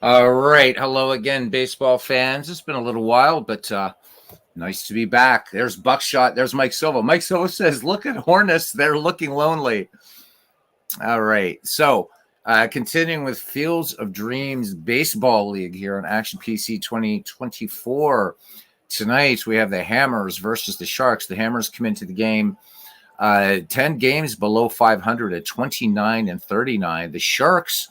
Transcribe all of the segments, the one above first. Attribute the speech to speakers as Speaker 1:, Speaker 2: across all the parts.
Speaker 1: All right. Hello again, baseball fans. It's been a little while, but nice to be back. There's Buckshot. There's Mike Silva. Mike Silva says, look at Hornets. They're looking lonely. All right. So continuing with Fields of Dreams Baseball League here on Action PC 2024. Tonight we have the Hammers versus the Sharks. The Hammers come into the game 10 games below 500 at 29-39. The Sharks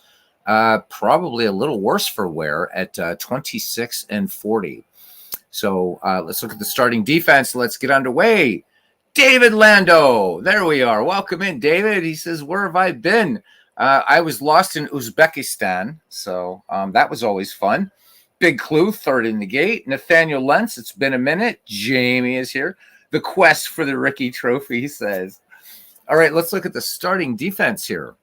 Speaker 1: probably a little worse for wear at 26-40. So let's look at the starting defense. Let's get underway. David Lando. There we are. Welcome in, David. He says, where have I been? I was lost in Uzbekistan, so that was always fun. Big Clue, third in the gate. Nathaniel Lentz, it's been a minute. Jamie is here. The quest for the Rickey Trophy, he says. All right, let's look at the starting defense here.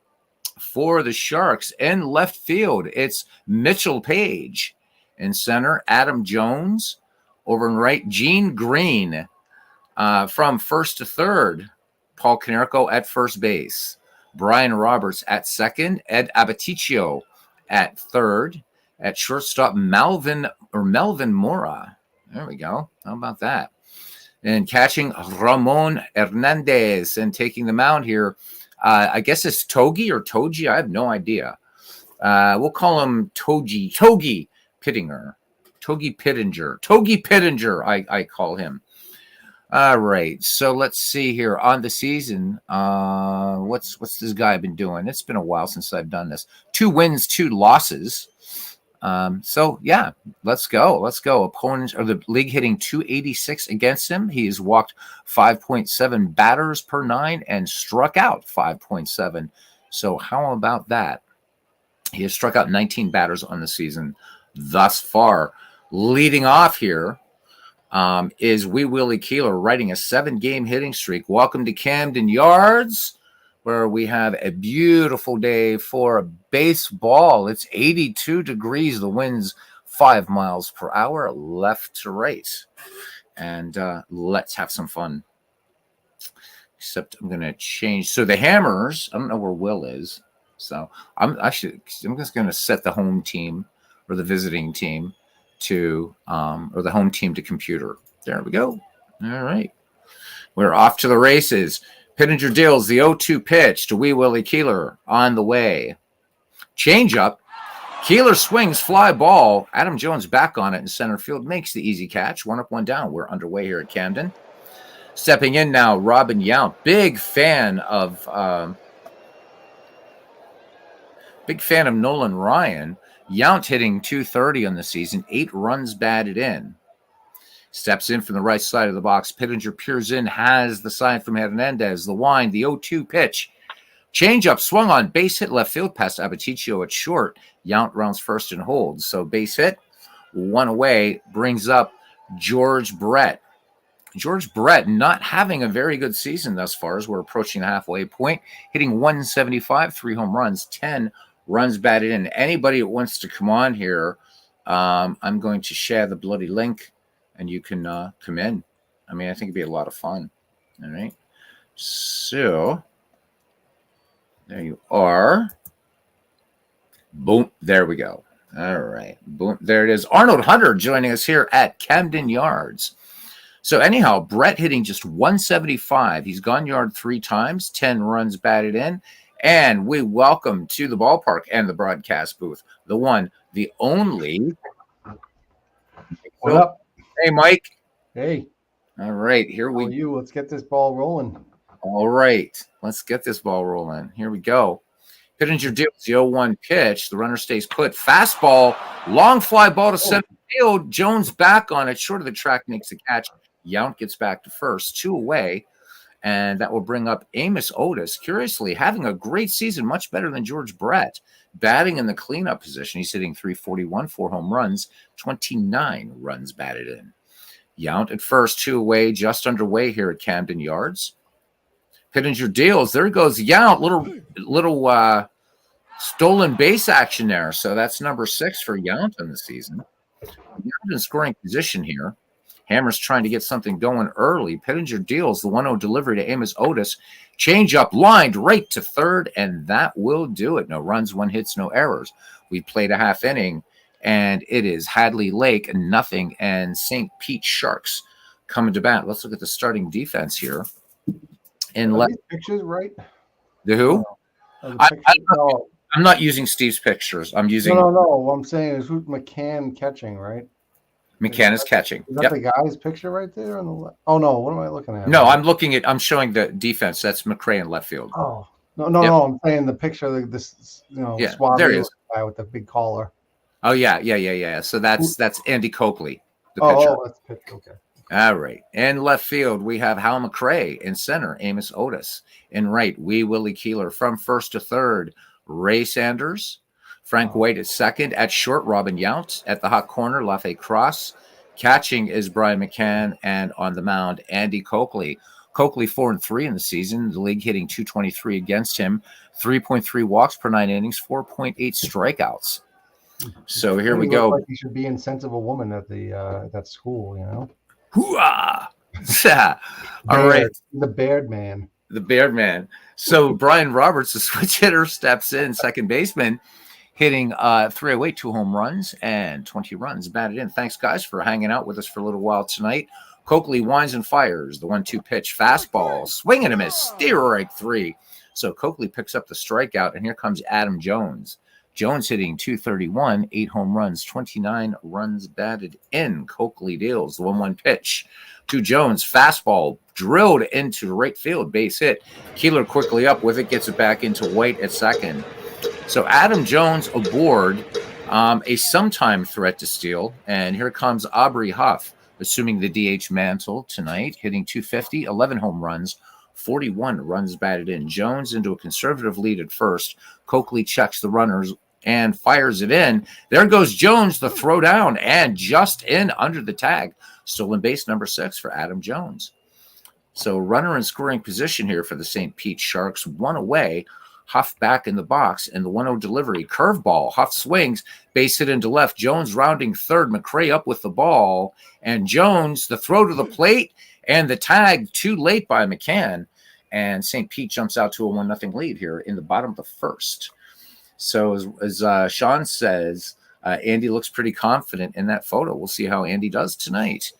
Speaker 1: For the Sharks in left field, it's Mitchell Page. In center, Adam Jones. Over in right, Gene Green. From first to third, Paul Konerko at first base. Brian Roberts at second. Ed Abaticchio at third. At shortstop, Melvin Mora. There we go. How about that? And catching, Ramon Hernandez. And taking the mound here, I guess it's Togi or Toji. I have no idea. We'll call him Togi Pittinger. Togi Pittinger, I call him. All right. So let's see here. On the season, what's this guy been doing? It's been a while since I've done this. 2 wins, 2 losses. So yeah, let's go. Opponents or the league hitting 286 against him. He has walked 5.7 batters per 9 and struck out 5.7. So how about that? He has struck out 19 batters on the season thus far. Leading off here is Wee Willie Keeler, riding a 7-game hitting streak. Welcome to Camden Yards, where we have a beautiful day for baseball. It's 82 degrees. The wind's 5 miles per hour, left to right. And let's have some fun. Except I'm going to change. So the Hammers, I don't know where Will is. So I'm just going to set the home team or the visiting team to, or the home team to computer. There we go. All right. We're off to the races. Pittenger deals the 0-2 pitch to Wee Willie Keeler on the way. Change-up. Keeler swings, fly ball. Adam Jones back on it in center field. Makes the easy catch. 1 up, 1 down. We're underway here at Camden. Stepping in now, Robin Yount. Big fan of Nolan Ryan. Yount hitting .230 on the season. 8 runs batted in. Steps in from the right side of the box. Pittenger peers in, has the sign from Hernandez. The wind, the 0-2 pitch. Change-up, swung on, base hit left field past Abaticchio at short. Yount rounds first and holds. So base hit, 1 away, brings up George Brett. George Brett not having a very good season thus far as we're approaching the halfway point. Hitting .175, 3 home runs, 10 runs batted in. Anybody that wants to come on here, I'm going to share the bloody link. And you can come in. I mean, I think it'd be a lot of fun. All right. So there you are. Boom. There we go. All right. Boom. There it is. Arnold Hunter joining us here at Camden Yards. So anyhow, Brett hitting just .175. He's gone yard 3 times, 10 runs batted in. And we welcome to the ballpark and the broadcast booth, the one, the only.
Speaker 2: What up?
Speaker 1: Hey, Mike.
Speaker 2: Hey.
Speaker 1: All right. Here we
Speaker 2: go. Let's get this ball rolling.
Speaker 1: All right. Let's get this ball rolling. Here we go. Pittenger deals the 0-1 pitch. The runner stays put. Fastball. Long fly ball to center field. Jones back on it. Short of the track, makes the catch. Yount gets back to first. 2 away. And that will bring up Amos Otis. Curiously, having a great season, much better than George Brett. Batting in the cleanup position. He's hitting .341, 4 home runs, 29 runs batted in. Yount at first, 2 away, just underway here at Camden Yards. Pittenger deals. There goes Yount. Little stolen base action there. So that's number 6 for Yount in the season. Yount in scoring position here. Hammer's trying to get something going early. Pittenger deals the 1-0 delivery to Amos Otis. Change up, lined right to third, and that will do it. No runs, 1 hits, no errors. We played a half inning. And it is Hadley Lake, nothing, and St. Pete Sharks coming to bat. Let's look at the starting defense here. And
Speaker 2: Are these pictures right?
Speaker 1: The who? I'm not using Steve's pictures. I'm using.
Speaker 2: No. What I'm saying is who McCann catching, right?
Speaker 1: McCann is catching.
Speaker 2: Is that the guy's picture right there on the left? Oh no, what am I looking at?
Speaker 1: No, I'm showing the defense. That's McCray in left field.
Speaker 2: Oh no. I'm saying the picture. This
Speaker 1: there he is.
Speaker 2: Guy with the big collar.
Speaker 1: Oh yeah. So that's Andy Coakley. The pitcher.
Speaker 2: Oh, that's the picture. Okay.
Speaker 1: All right. In left field, we have Hal McRae. In center, Amos Otis. In right, Willie Keeler. From first to third, Ray Sanders. Frank White at second. At short, Robin Yount. At the hot corner, Lafay Cross. Catching is Brian McCann. And on the mound, Andy Coakley. Coakley 4-3 in the season. The league hitting .223 against him. 3.3 walks per 9 innings. 4.8 strikeouts. So here we go.
Speaker 2: Like he should be in Sense of a Woman at the that school,
Speaker 1: Hoo-ah! All right.
Speaker 2: The Baird Man.
Speaker 1: The Baird Man. So Brian Roberts, the switch hitter, steps in, second baseman, hitting 308, 2 home runs, and 20 runs batted in. Thanks, guys, for hanging out with us for a little while tonight. Coakley winds and fires. The 1-2 pitch, fastball, swing and a miss, strike 3. So Coakley picks up the strikeout, and here comes Adam Jones. Jones hitting .231, 8 home runs, 29 runs batted in. Coakley deals the 1-1 pitch to Jones. Fastball drilled into right field, base hit. Keeler quickly up with it, gets it back into White at second. So Adam Jones aboard, a sometime threat to steal. And here comes Aubrey Huff, assuming the DH mantle tonight, hitting .250, 11 home runs, 41 runs batted in. Jones into a conservative lead at first. Coakley checks the runners and fires it in. There goes Jones, the throw down, and just in under the tag. Stolen base number 6 for Adam Jones. So runner in scoring position here for the St. Pete Sharks. 1 away. Huff back in the box, and the 1-0 delivery. Curveball. Huff swings. Base hit into left. Jones rounding third. McRae up with the ball. And Jones, the throw to the plate, and the tag too late by McCann. And St. Pete jumps out to a 1-0 lead here in the bottom of the first. So as Sean says, Andy looks pretty confident in that photo. We'll see how Andy does tonight.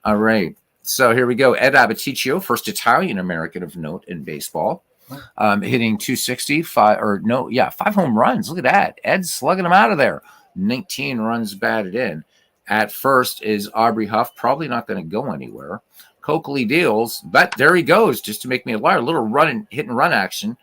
Speaker 1: All right. So here we go. Ed Abbaticchio, first Italian-American of note in baseball, hitting .260, 5 home runs. Look at that. Ed's slugging them out of there. 19 runs batted in. At first is Aubrey Huff, probably not going to go anywhere. Coakley deals, but there he goes, just to make me a liar. A little hit and run action.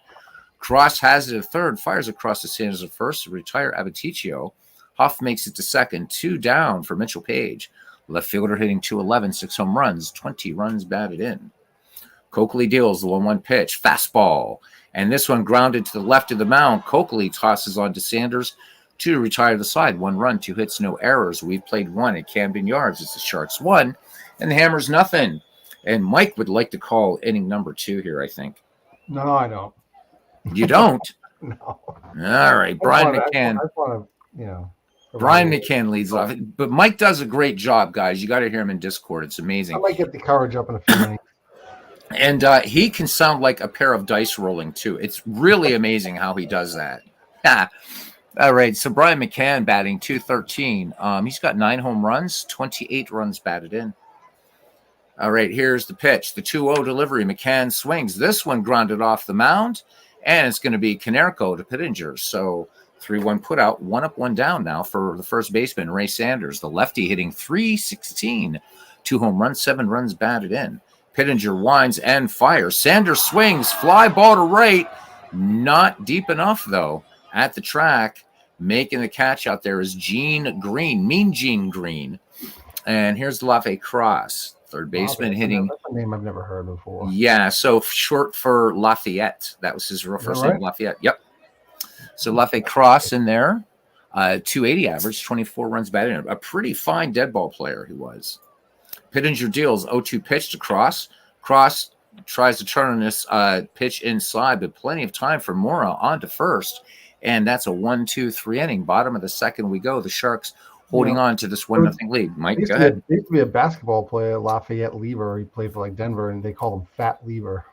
Speaker 1: Cross has it at third, fires across the Sanders at first to retire Abbaticchio. Huff makes it to second, 2 down for Mitchell Page. Left fielder hitting .211, 6 home runs, 20 runs batted in. Coakley deals the 1-1 pitch, fastball. And this one grounded to the left of the mound. Coakley tosses on to Sanders to retire the side. 1 run, 2 hits, no errors. We've played 1 at Camden Yards. It's the Sharks 1, and the Hammers nothing. And Mike would like to call inning number 2 here, I think.
Speaker 2: No, I don't.
Speaker 1: You don't?
Speaker 2: No.
Speaker 1: All right. Brian McCann. Brian McCann leads off. But Mike does a great job, guys. You got to hear him in Discord. It's amazing.
Speaker 2: I might get the coverage up in a few minutes.
Speaker 1: And he can sound like a pair of dice rolling, too. It's really amazing how he does that. All right. So Brian McCann batting .213. He's got 9 home runs, 28 runs batted in. All right. Here's the pitch. The 2-0 delivery. McCann swings. This one grounded off the mound. And it's going to be Konerko to Pittenger. So 3-1 put out, 1 up, 1 down now for the first baseman, Ray Sanders. The lefty hitting .316, 2 home runs, 7 runs batted in. Pittenger winds and fires. Sanders swings, fly ball to right. Not deep enough, though. At the track, making the catch out there is Gene Green, Mean Gene Green. And here's Lafay Cross. Third baseman hitting.
Speaker 2: That's a name I've never heard before.
Speaker 1: Yeah, so short for Lafayette. That was his real first name, Lafayette. Yep. So Lafay Cross in there, 280 average, 24 runs batted in. A pretty fine dead ball player he was. Pittenger deals 0-2 pitch to Cross. Cross tries to turn on this pitch inside, but plenty of time for Mora on to first. And that's a 1-2-3 inning. Bottom of the second we go. The Sharks holding on to this 1-0 lead. Mike, go ahead.
Speaker 2: There used to be a basketball player, Lafayette Lever. He played for like Denver, and they called him Fat Lever.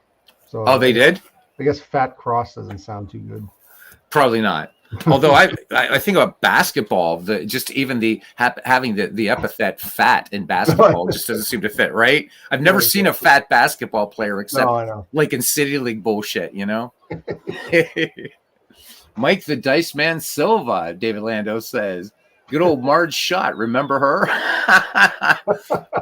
Speaker 2: So
Speaker 1: they did?
Speaker 2: I guess Fat Cross doesn't sound too good.
Speaker 1: Probably not. Although I think about basketball, having the epithet fat in basketball just doesn't seem to fit, right? I've never seen a fat basketball player except like in City League bullshit, you know? Mike the Dice Man Silva, David Lando says. Good old Marge Shot. Remember her?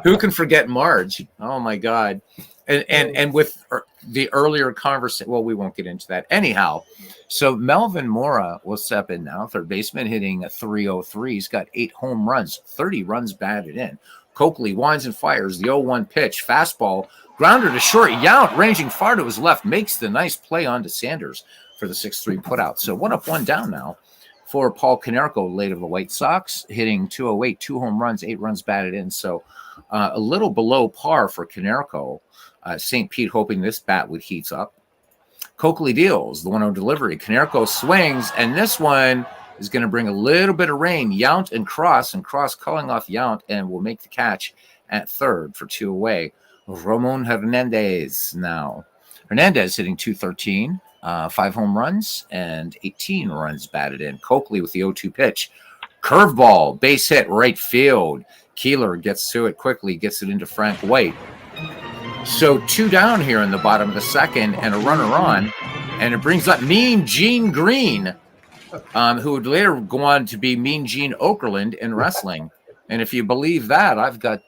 Speaker 1: Who can forget Marge? Oh my God. And with the earlier conversation, well, we won't get into that. Anyhow, so Melvin Mora will step in now, third baseman, hitting a 303. He's got 8 home runs, 30 runs batted in. Coakley winds and fires the 0-1 pitch, fastball, grounder to short. Yount, ranging far to his left, makes the nice play onto Sanders for the 6-3 putout. So 1 up, 1 down now for Paul Konerko, late of the White Sox, hitting 208, 2 home runs, 8 runs batted in. So a little below par for Konerko. St. Pete hoping this bat would heat up. Coakley deals the 1-0 delivery. Konerko swings, and this one is going to bring a little bit of rain. Yount and Cross calling off Yount and will make the catch at third for 2 away. Ramon Hernandez now. Hernandez hitting 213. 5 home runs and 18 runs batted in. Coakley with the 0-2 pitch. Curveball, base hit, right field. Keeler gets to it quickly, gets it into Frank White. So 2 down here in the bottom of the second and a runner on. And it brings up Mean Gene Green, who would later go on to be Mean Gene Okerlund in wrestling. And if you believe that, I've got,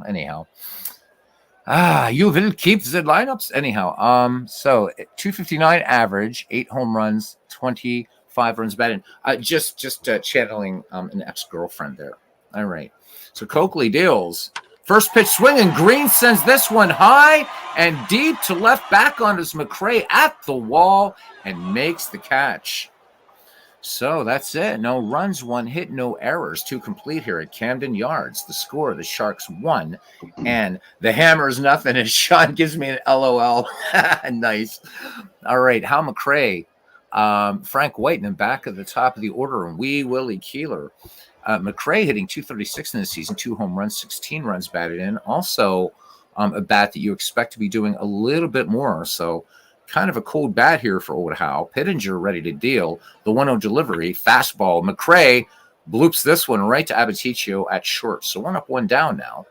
Speaker 1: anyhow. You will keep the lineups anyhow. So 259 average, 8 home runs, 25 runs batted in. Just channeling an ex-girlfriend there. All right. So Coakley deals. First pitch swing, and Green sends this one high and deep to left, back on his McRae at the wall and makes the catch. So that's it. No runs, 1 hit, no errors. 2 complete here at Camden Yards. The score, the Sharks 1 and the Hammers nothing. And Sean gives me an LOL. Nice. All right. Hal McRae, Frank White in the back of the top of the order, and Wee Willie Keeler. McRae hitting 236 in the season, 2 home runs, 16 runs batted in. Also a bat that you expect to be doing a little bit more. So kind of a cold bat here for old Hal. Pittenger ready to deal. The 1-0 delivery, fastball. McRae bloops this one right to Abaticio at short. So 1 up, 1 down now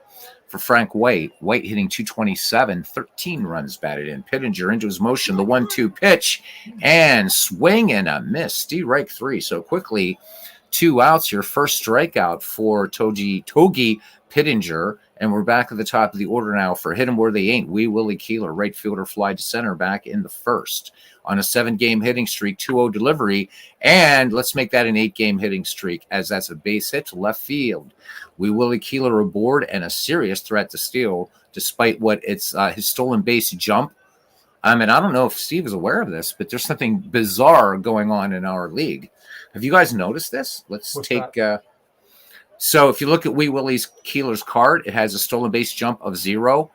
Speaker 1: for Frank White. White hitting 227, 13 runs batted in. Pittenger into his motion, the 1-2 pitch, and swing and a miss. Strike 3. So quickly, 2 outs. Your first strikeout for Togi Pittenger. And we're back at the top of the order now for Hit 'em Where They Ain't. Wee Willie Keeler, right fielder, fly to center back in the first. On a 7-game hitting streak, 2-0 delivery. And let's make that an 8-game hitting streak, as that's a base hit to left field. Wee Willie Keeler aboard and a serious threat to steal, despite what it's his stolen base jump. I mean, I don't know if Steve is aware of this, but there's something bizarre going on in our league. Have you guys noticed this? Let's take so if you look at Wee Willie Keeler's card, it has a stolen base jump of 0,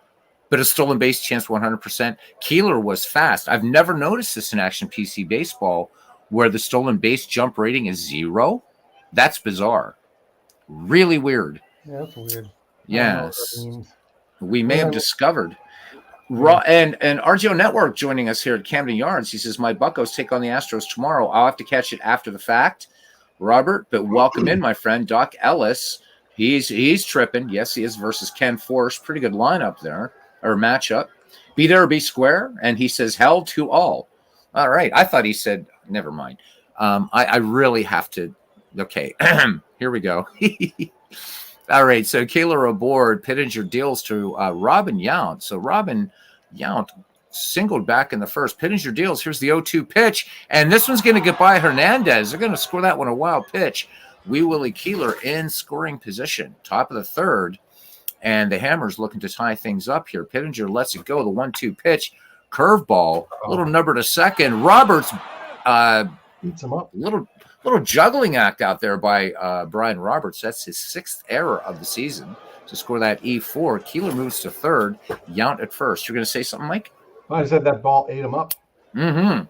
Speaker 1: but a stolen base chance 100%. Keeler was fast. I've never noticed this in Action PC Baseball, where the stolen base jump rating is 0. That's bizarre. Really weird.
Speaker 2: Yeah, that's weird.
Speaker 1: Yes. We may have discovered. And RGO Network joining us here at Camden Yards. He says, my Buccos take on the Astros tomorrow. I'll have to catch it after the fact, Robert, but welcome in, my friend. Doc Ellis, he's tripping. Yes, he is, versus Ken Force. Pretty good lineup there, or matchup. Be there or be square. And he says, hell to all. All right. I thought he said, never mind. I really have to. Okay. Here we go. All right. So Keeler aboard. Pittenger deals to Robin Yount. So Robin Yount singled back in the first. Pittenger deals. Here's the 0-2 pitch. And this one's going to get by Hernandez. They're going to score that one a wild pitch. Wee Willie Keeler in scoring position. Top of the third. And the Hammers looking to tie things up here. Pittenger lets it go. The 1-2 pitch. Curveball. Little number to second. Roberts
Speaker 2: beats him up.
Speaker 1: Little juggling act out there by Brian Roberts. That's his 6th error of the season to score that E4. Keeler moves to third. Yount at first. You're going to say something, Mike?
Speaker 2: I said that ball ate him up.
Speaker 1: Mm-hmm.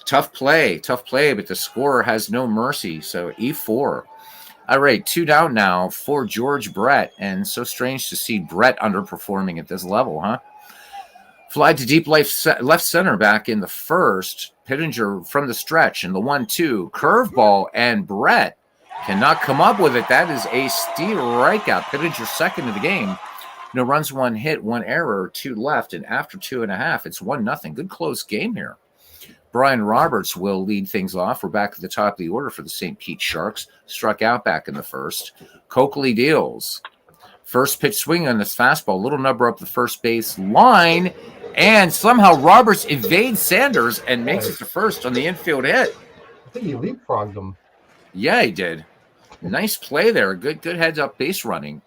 Speaker 1: Tough play, but the scorer has no mercy. So E4. All right, 2 down now for George Brett. And so strange to see Brett underperforming at this level, huh? Fly to deep left center back in the first. Pittenger from the stretch and the 1-2 curveball, and Brett cannot come up with it. That is a strikeout. Pittenger second of the game. No runs, 1 hit, 1 error, 2 left, and after 2.5, it's 1-0. Good close game here. Brian Roberts will lead things off. We're back at the top of the order for the St. Pete Sharks. Struck out back in the first. Coakley deals. First pitch swing on this fastball. Little number up the first base line. And somehow Roberts evades Sanders and makes it to first on the infield hit.
Speaker 2: I think he leapfrogged him.
Speaker 1: Yeah, he did. Nice play there. Good heads-up base running.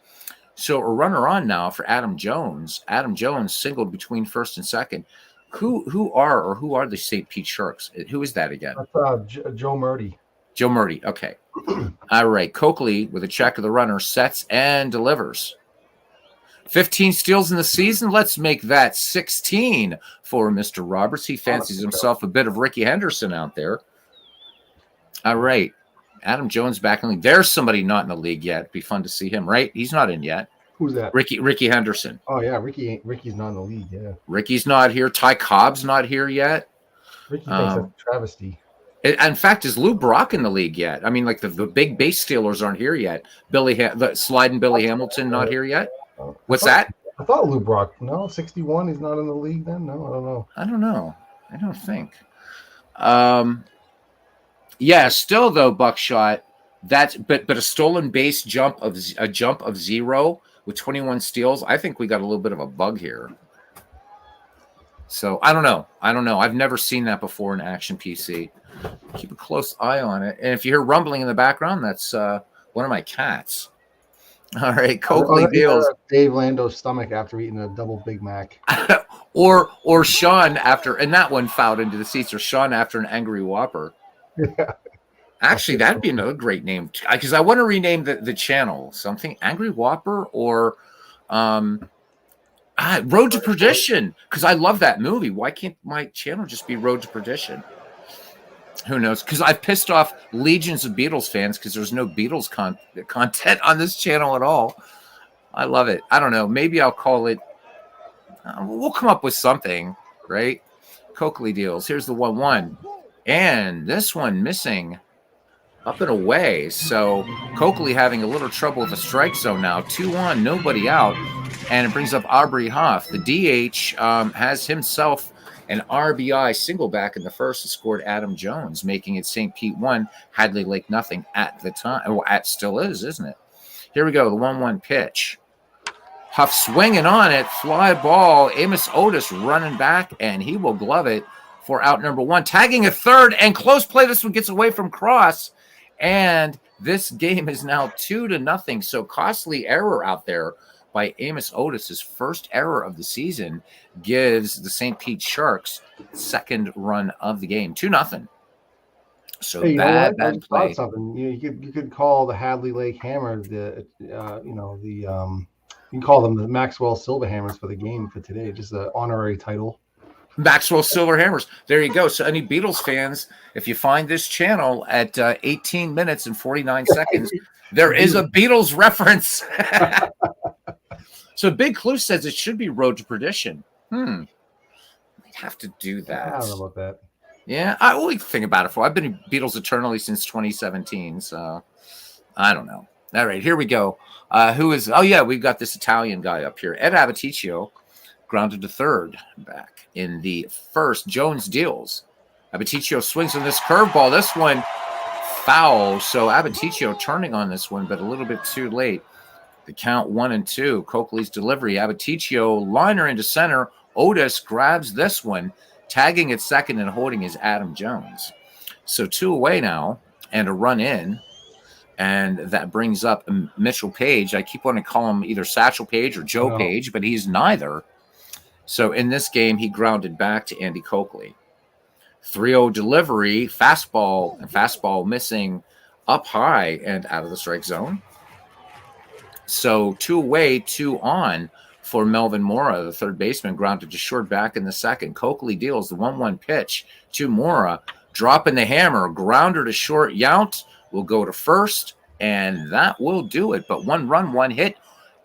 Speaker 1: So a runner on now for Adam Jones. Adam Jones singled between first and second. Who are the St. Pete Sharks? Who is that again?
Speaker 2: That's Joe Murdy.
Speaker 1: Joe Murdy. Okay. All right. Coakley with a check of the runner sets and delivers. 15 steals in the season. Let's make that 16 for Mr. Roberts. He fancies himself a bit of Ricky Henderson out there. All right. Adam Jones back in the league. There's somebody not in the league yet. It'd be fun to see him, right? He's not in yet.
Speaker 2: Who's that?
Speaker 1: Ricky Henderson.
Speaker 2: Oh yeah, Ricky's not in the league. Yeah,
Speaker 1: Ricky's not here. Ty Cobb's not here yet.
Speaker 2: Ricky thinks that's a travesty.
Speaker 1: In fact, is Lou Brock in the league yet? I mean, like the big base stealers aren't here yet. The sliding Billy Hamilton not here yet. What's that?
Speaker 2: I thought Lou Brock. No, 61. He's not in the league then. No, I don't know.
Speaker 1: I don't think. Yeah, still though, Buckshot. That's but a stolen base jump of 0 with 21 steals. I think we got a little bit of a bug here. So I don't know. I've never seen that before in Action PC. Keep a close eye on it. And if you hear rumbling in the background, that's one of my cats. All right, Coakley deals.
Speaker 2: Dave Lando's stomach after eating a double Big Mac.
Speaker 1: or Sean after, and that one fouled into the seats, or Sean after an Angry Whopper.
Speaker 2: Yeah.
Speaker 1: Actually, that'd be another great name, because I want to rename the channel something Angry Whopper or Road to Perdition, because I love that movie. Why can't my channel just be Road to Perdition? Who knows? Because I've pissed off legions of Beatles fans because there's no Beatles content on this channel at all. I love it. I don't know. Maybe I'll call it. We'll come up with something, right? Coakley deals. Here's the 1-1. And this one missing up and away. So Coakley having a little trouble with the strike zone now. 2-1, nobody out. And it brings up Aubrey Hoff. The DH has himself an RBI single back in the first and scored Adam Jones, making it St. Pete 1, Hadley Lake nothing at the time. Well, it still is, isn't it? Here we go, the 1-1 pitch. Huff swinging on it, fly ball. Amos Otis running back, and he will glove it for out number 1. Tagging a third, and close play. This one gets away from Cross, and this game is now 2-0. So costly error out there by Amos Otis. His first error of the season gives the St. Pete Sharks second run of the game. 2-0. So
Speaker 2: hey,
Speaker 1: bad play.
Speaker 2: Something. You could call the Hadley Lake Hammer you can call them the Maxwell Silver Hammers for the game for today. Just an honorary title.
Speaker 1: Maxwell Silver Hammers. There you go. So any Beatles fans, if you find this channel at 18 minutes and 49 seconds, there is a Beatles reference. So Big Clue says it should be Road to Perdition. We'd have to do that.
Speaker 2: I don't know about that.
Speaker 1: Yeah, I will think about it for. I've been Beatles eternally since 2017, so I don't know. All right, here we go. Who is? Oh yeah, we've got this Italian guy up here. Ed Abbaticchio grounded to third back in the first. Jones deals. Abbaticchio swings on this curveball. This one foul. So Abbaticchio turning on this one, but a little bit too late. The count 1-2. Coakley's delivery. Abbaticchio liner into center. Otis grabs this one, tagging at second and holding is Adam Jones. So 2 away now and a run in. And that brings up Mitchell Page. I keep wanting to call him either Satchel Page or Joe Page, but he's neither. So in this game, he grounded back to Andy Coakley. 3-0 delivery, fastball missing up high and out of the strike zone. So 2 away, 2 on for Melvin Mora, the third baseman, grounded to short back in the second. Coakley deals the 1-1 pitch to Mora, dropping the hammer, grounder to short. Yount will go to first, and that will do it. But 1 run, 1 hit,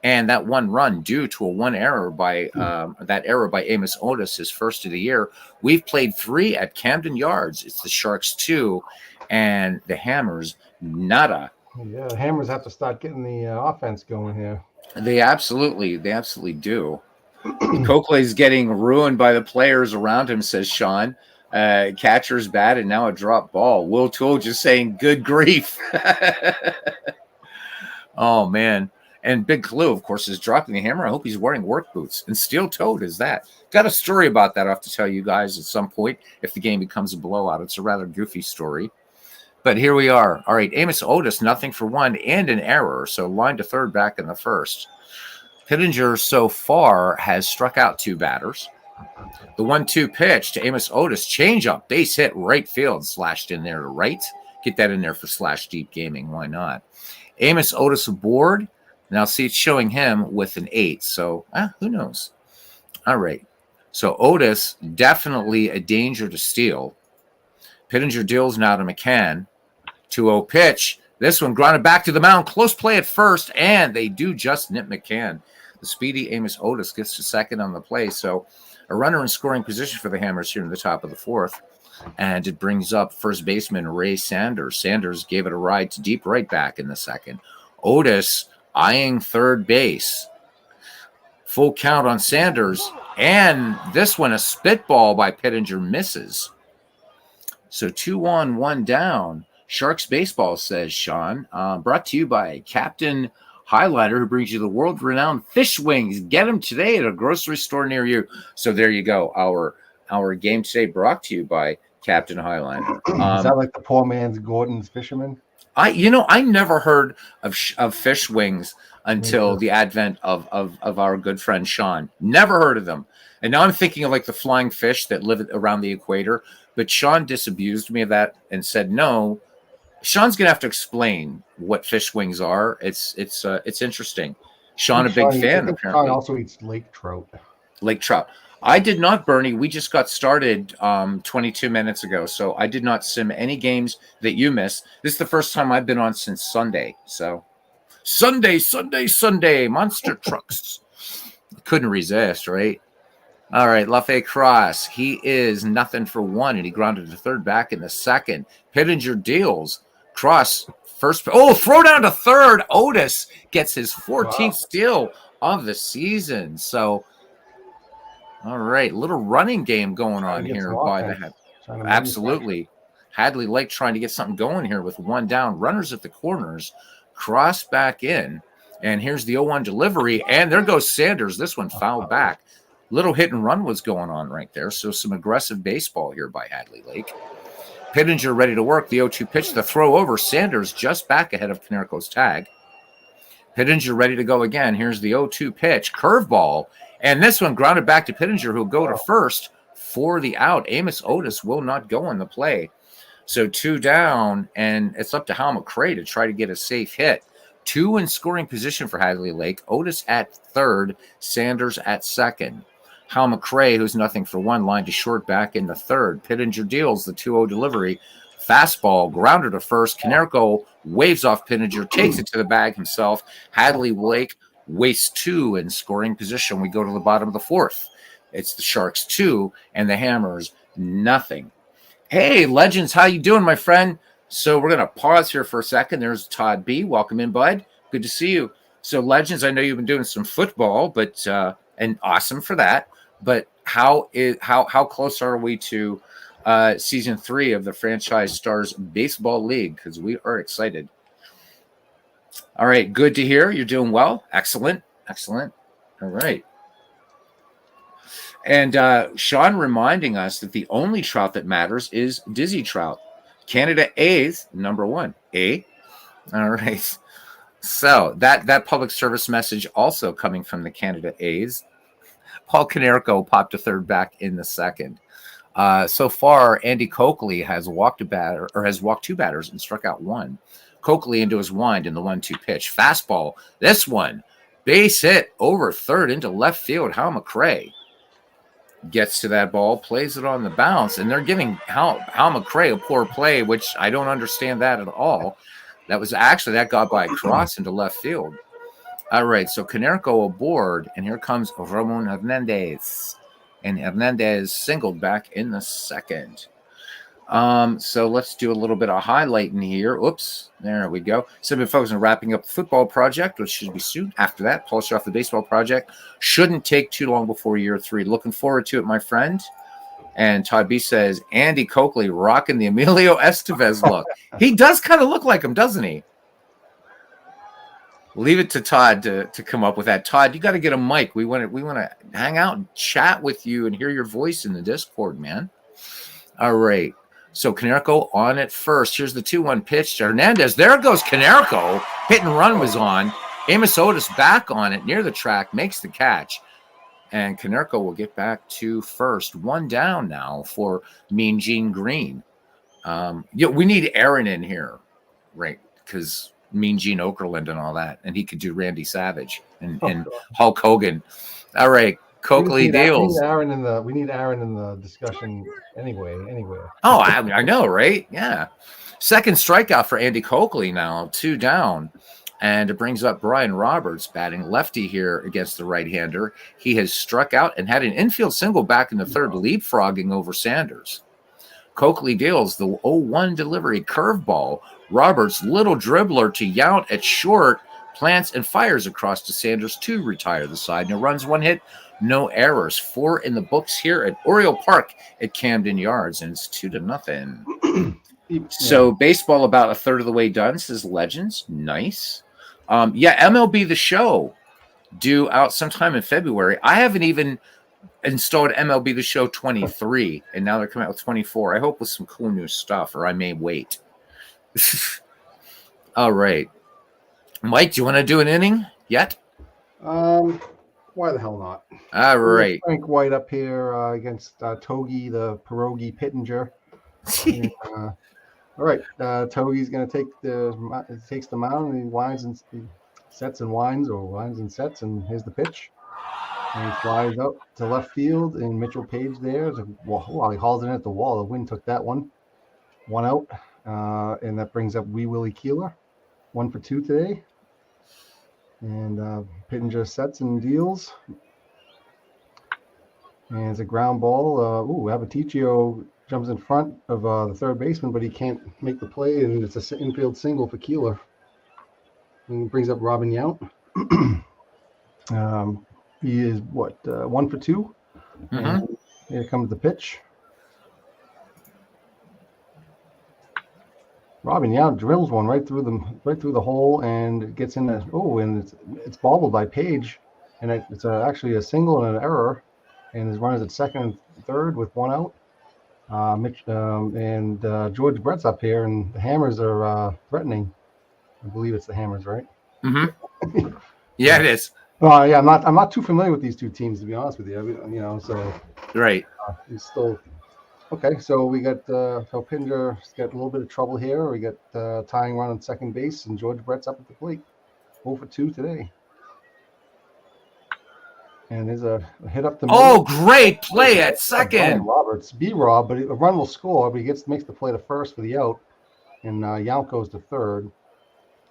Speaker 1: And that one run due to that error by Amos Otis, his first of the year. We've played 3 at Camden Yards. It's the Sharks 2 and the Hammers nada.
Speaker 2: Yeah, the Hammers have to start getting the offense going here.
Speaker 1: They absolutely do. Coakley's getting ruined by the players around him, says Sean. Catcher's bad and now a drop ball. Will Toole just saying, good grief. Oh, man. And Big Clue, of course, is dropping the hammer. I hope he's wearing work boots. And steel-toed is that. Got a story about that. I have to tell you guys at some point if the game becomes a blowout. It's a rather goofy story. But here we are. All right, Amos Otis, nothing for 1 and an error. So line to third back in the first. Pittenger so far has struck out 2 batters. The 1-2 pitch to Amos Otis, changeup, base hit, right field, slashed in there to right. Get that in there for Slash Deep Gaming. Why not? Amos Otis aboard. Now, see, it's showing him with an 8. So, who knows? All right. So, Otis, definitely a danger to steal. Pittenger deals now to McCann. 2-0 pitch. This one grounded back to the mound. Close play at first, and they do just nip McCann. The speedy Amos Otis gets to second on the play. So, a runner in scoring position for the Hammers here in the top of the 4th. And it brings up first baseman Ray Sanders. Sanders gave it a ride to deep right back in the second. Otis eyeing third base. Full count on Sanders. And this one, a spitball by Pittenger, misses. So 2 on, 1 down. Sharks baseball, says Sean. Brought to you by Captain Highlighter, who brings you the world-renowned fish wings. Get them today at a grocery store near you. So there you go. Our game today brought to you by Captain Highliner.
Speaker 2: Is that like the poor man's Gordon's Fisherman?
Speaker 1: I never heard of fish wings until the advent of our good friend Sean. Never heard of them. And now I'm thinking of like the flying fish that live around the equator. But Sean disabused me of that and said, no, Sean's going to have to explain what fish wings are. It's interesting. Sean, a big fan, apparently.
Speaker 2: Sean also eats lake trout.
Speaker 1: Lake trout. I did not, Bernie. We just got started 22 minutes ago, so I did not sim any games that you missed. This is the first time I've been on since Sunday. So Sunday, monster trucks. Couldn't resist, right? All right, Lafayette Cross. He is nothing for 1, and he grounded to third back in the second. Pittenger deals. Cross first. Oh, throw down to third. Otis gets his 14th steal of the season. So. All right, little running game going on here by the head. Absolutely. Hadley Lake trying to get something going here with 1 down. Runners at the corners. Cross back in. And here's the 0-1 delivery. And there goes Sanders. This one fouled back. Little hit and run was going on right there. So some aggressive baseball here by Hadley Lake. Pittenger ready to work. The 0-2 pitch, the throw over. Sanders just back ahead of Canerco's tag. Pittenger ready to go again. Here's the 0-2 pitch. Curveball. And this one grounded back to Pittenger, who'll go to first for the out. Amos Otis will not go on the play. So 2 down, and it's up to Hal McRae to try to get a safe hit. 2 in scoring position for Hadley Lake. Otis at third, Sanders at second. Hal McRae, who's nothing for 1, line to short back in the third. Pittenger deals the 2-0 delivery. Fastball, grounder to first. Canerco waves off Pittenger, takes it to the bag himself. Hadley Lake wastes 2 in scoring position. We go to the bottom of the 4th. It's the Sharks 2 and the Hammers nothing. Hey, Legends, how you doing, my friend? So we're going to pause here for a second. There's Todd B. Welcome in, bud. Good to see you. So, Legends, I know you've been doing some football, but and awesome for that. But how close are we to season 3 of the Franchise Stars Baseball League? Because we are excited. All right, good to hear. You're doing well. Excellent. All right. And Sean reminding us that the only trout that matters is Dizzy Trout. Canada A's, number 1. A. All right. So that public service message also coming from the Canada A's. Paul Canerco popped to third back in the second. So far, Andy Coakley has walked 2 batters and struck out 1. Coakley into his wind in the 1-2 pitch. Fastball. This one, base hit over third into left field. Hal McRae gets to that ball, plays it on the bounce, and they're giving Hal McRae a poor play, which I don't understand that at all. That got by Cross into left field. All right, so Canerco aboard, and here comes Ramon Hernandez. And Hernandez singled back in the second. So let's do a little bit of highlighting here. Oops, there we go. So we've been focusing on wrapping up the football project, which should be soon. After that, polish off the baseball project. Shouldn't take too long before year 3. Looking forward to it, my friend. And Todd B says, Andy Coakley rocking the Emilio Estevez look. He does kind of look like him, doesn't he? Leave it to Todd to come up with that. Todd, you got to get a mic. We want to hang out and chat with you and hear your voice in the Discord, man. All right. So Canerco on at first. Here's the 2-1 pitch to Hernandez. There goes Canerco. Hit and run was on. Amos Otis back on it near the track, makes the catch. And Canerco will get back to first. 1 down now for Mean Gene Green. We need Aaron in here, right? Because Mean Gene Okerlund and all that. And he could do Randy Savage and Hulk Hogan. All right. Coakley deals.
Speaker 2: We need Aaron in the discussion anyway.
Speaker 1: Oh, I know, right? Yeah. Second strikeout for Andy Coakley now, 2 down. And it brings up Brian Roberts batting lefty here against the right-hander. He has struck out and had an infield single back in the third, leapfrogging over Sanders. Coakley deals the 0-1 delivery curveball. Roberts, little dribbler to Yount at short, plants and fires across to Sanders to retire the side. No runs, 1 hit. No errors. 4 in the books here at Oriole Park at Camden Yards, and it's 2-0. So baseball about a third of the way done, says Legends. Nice. MLB The Show due out sometime in February. I haven't even installed MLB The Show 23, and now they're coming out with 24. I hope with some cool new stuff, or I may wait. All right. Mike, do you want to do an inning yet?
Speaker 2: Why the hell not?
Speaker 1: All right.
Speaker 2: Frank White up here against Togi, the pierogi Pittenger. And, all right, Togi's going to takes the mound, and he winds and sets and winds, or winds and sets, and here's the pitch. And he flies up to left field, and Mitchell Page there. He hauls it in at the wall. The wind took that one. 1 out, and that brings up Wee Willie Keeler. 1 for 2 today. And Pittenger sets and deals. And it's a ground ball. Abaticio jumps in front of the third baseman, but he can't make the play, and it's an infield single for Keeler. And it brings up Robin Yount. He is 1 for 2.
Speaker 1: Mm-hmm.
Speaker 2: Here comes the pitch. Robin Yount drills one right through the hole, and it gets in there. And it's bobbled by Page, and it's actually a single and an error. And his runners at second and third with 1 out. George Brett's up here, and the Hammers are threatening. I believe it's the Hammers, right?
Speaker 1: Mm-hmm. Yeah, it is.
Speaker 2: Yeah, I'm not too familiar with these two teams, to be honest with you. So
Speaker 1: right.
Speaker 2: He's still okay. So we got Pittenger's got a little bit of trouble here. We got tying run on second base, and George Brett's up at the plate. 0 for 2 today. And there's a hit up the middle.
Speaker 1: Oh, great play at second.
Speaker 2: Roberts, B-Rob, but a run will score, but he makes the play to first for the out, and Yount goes to third.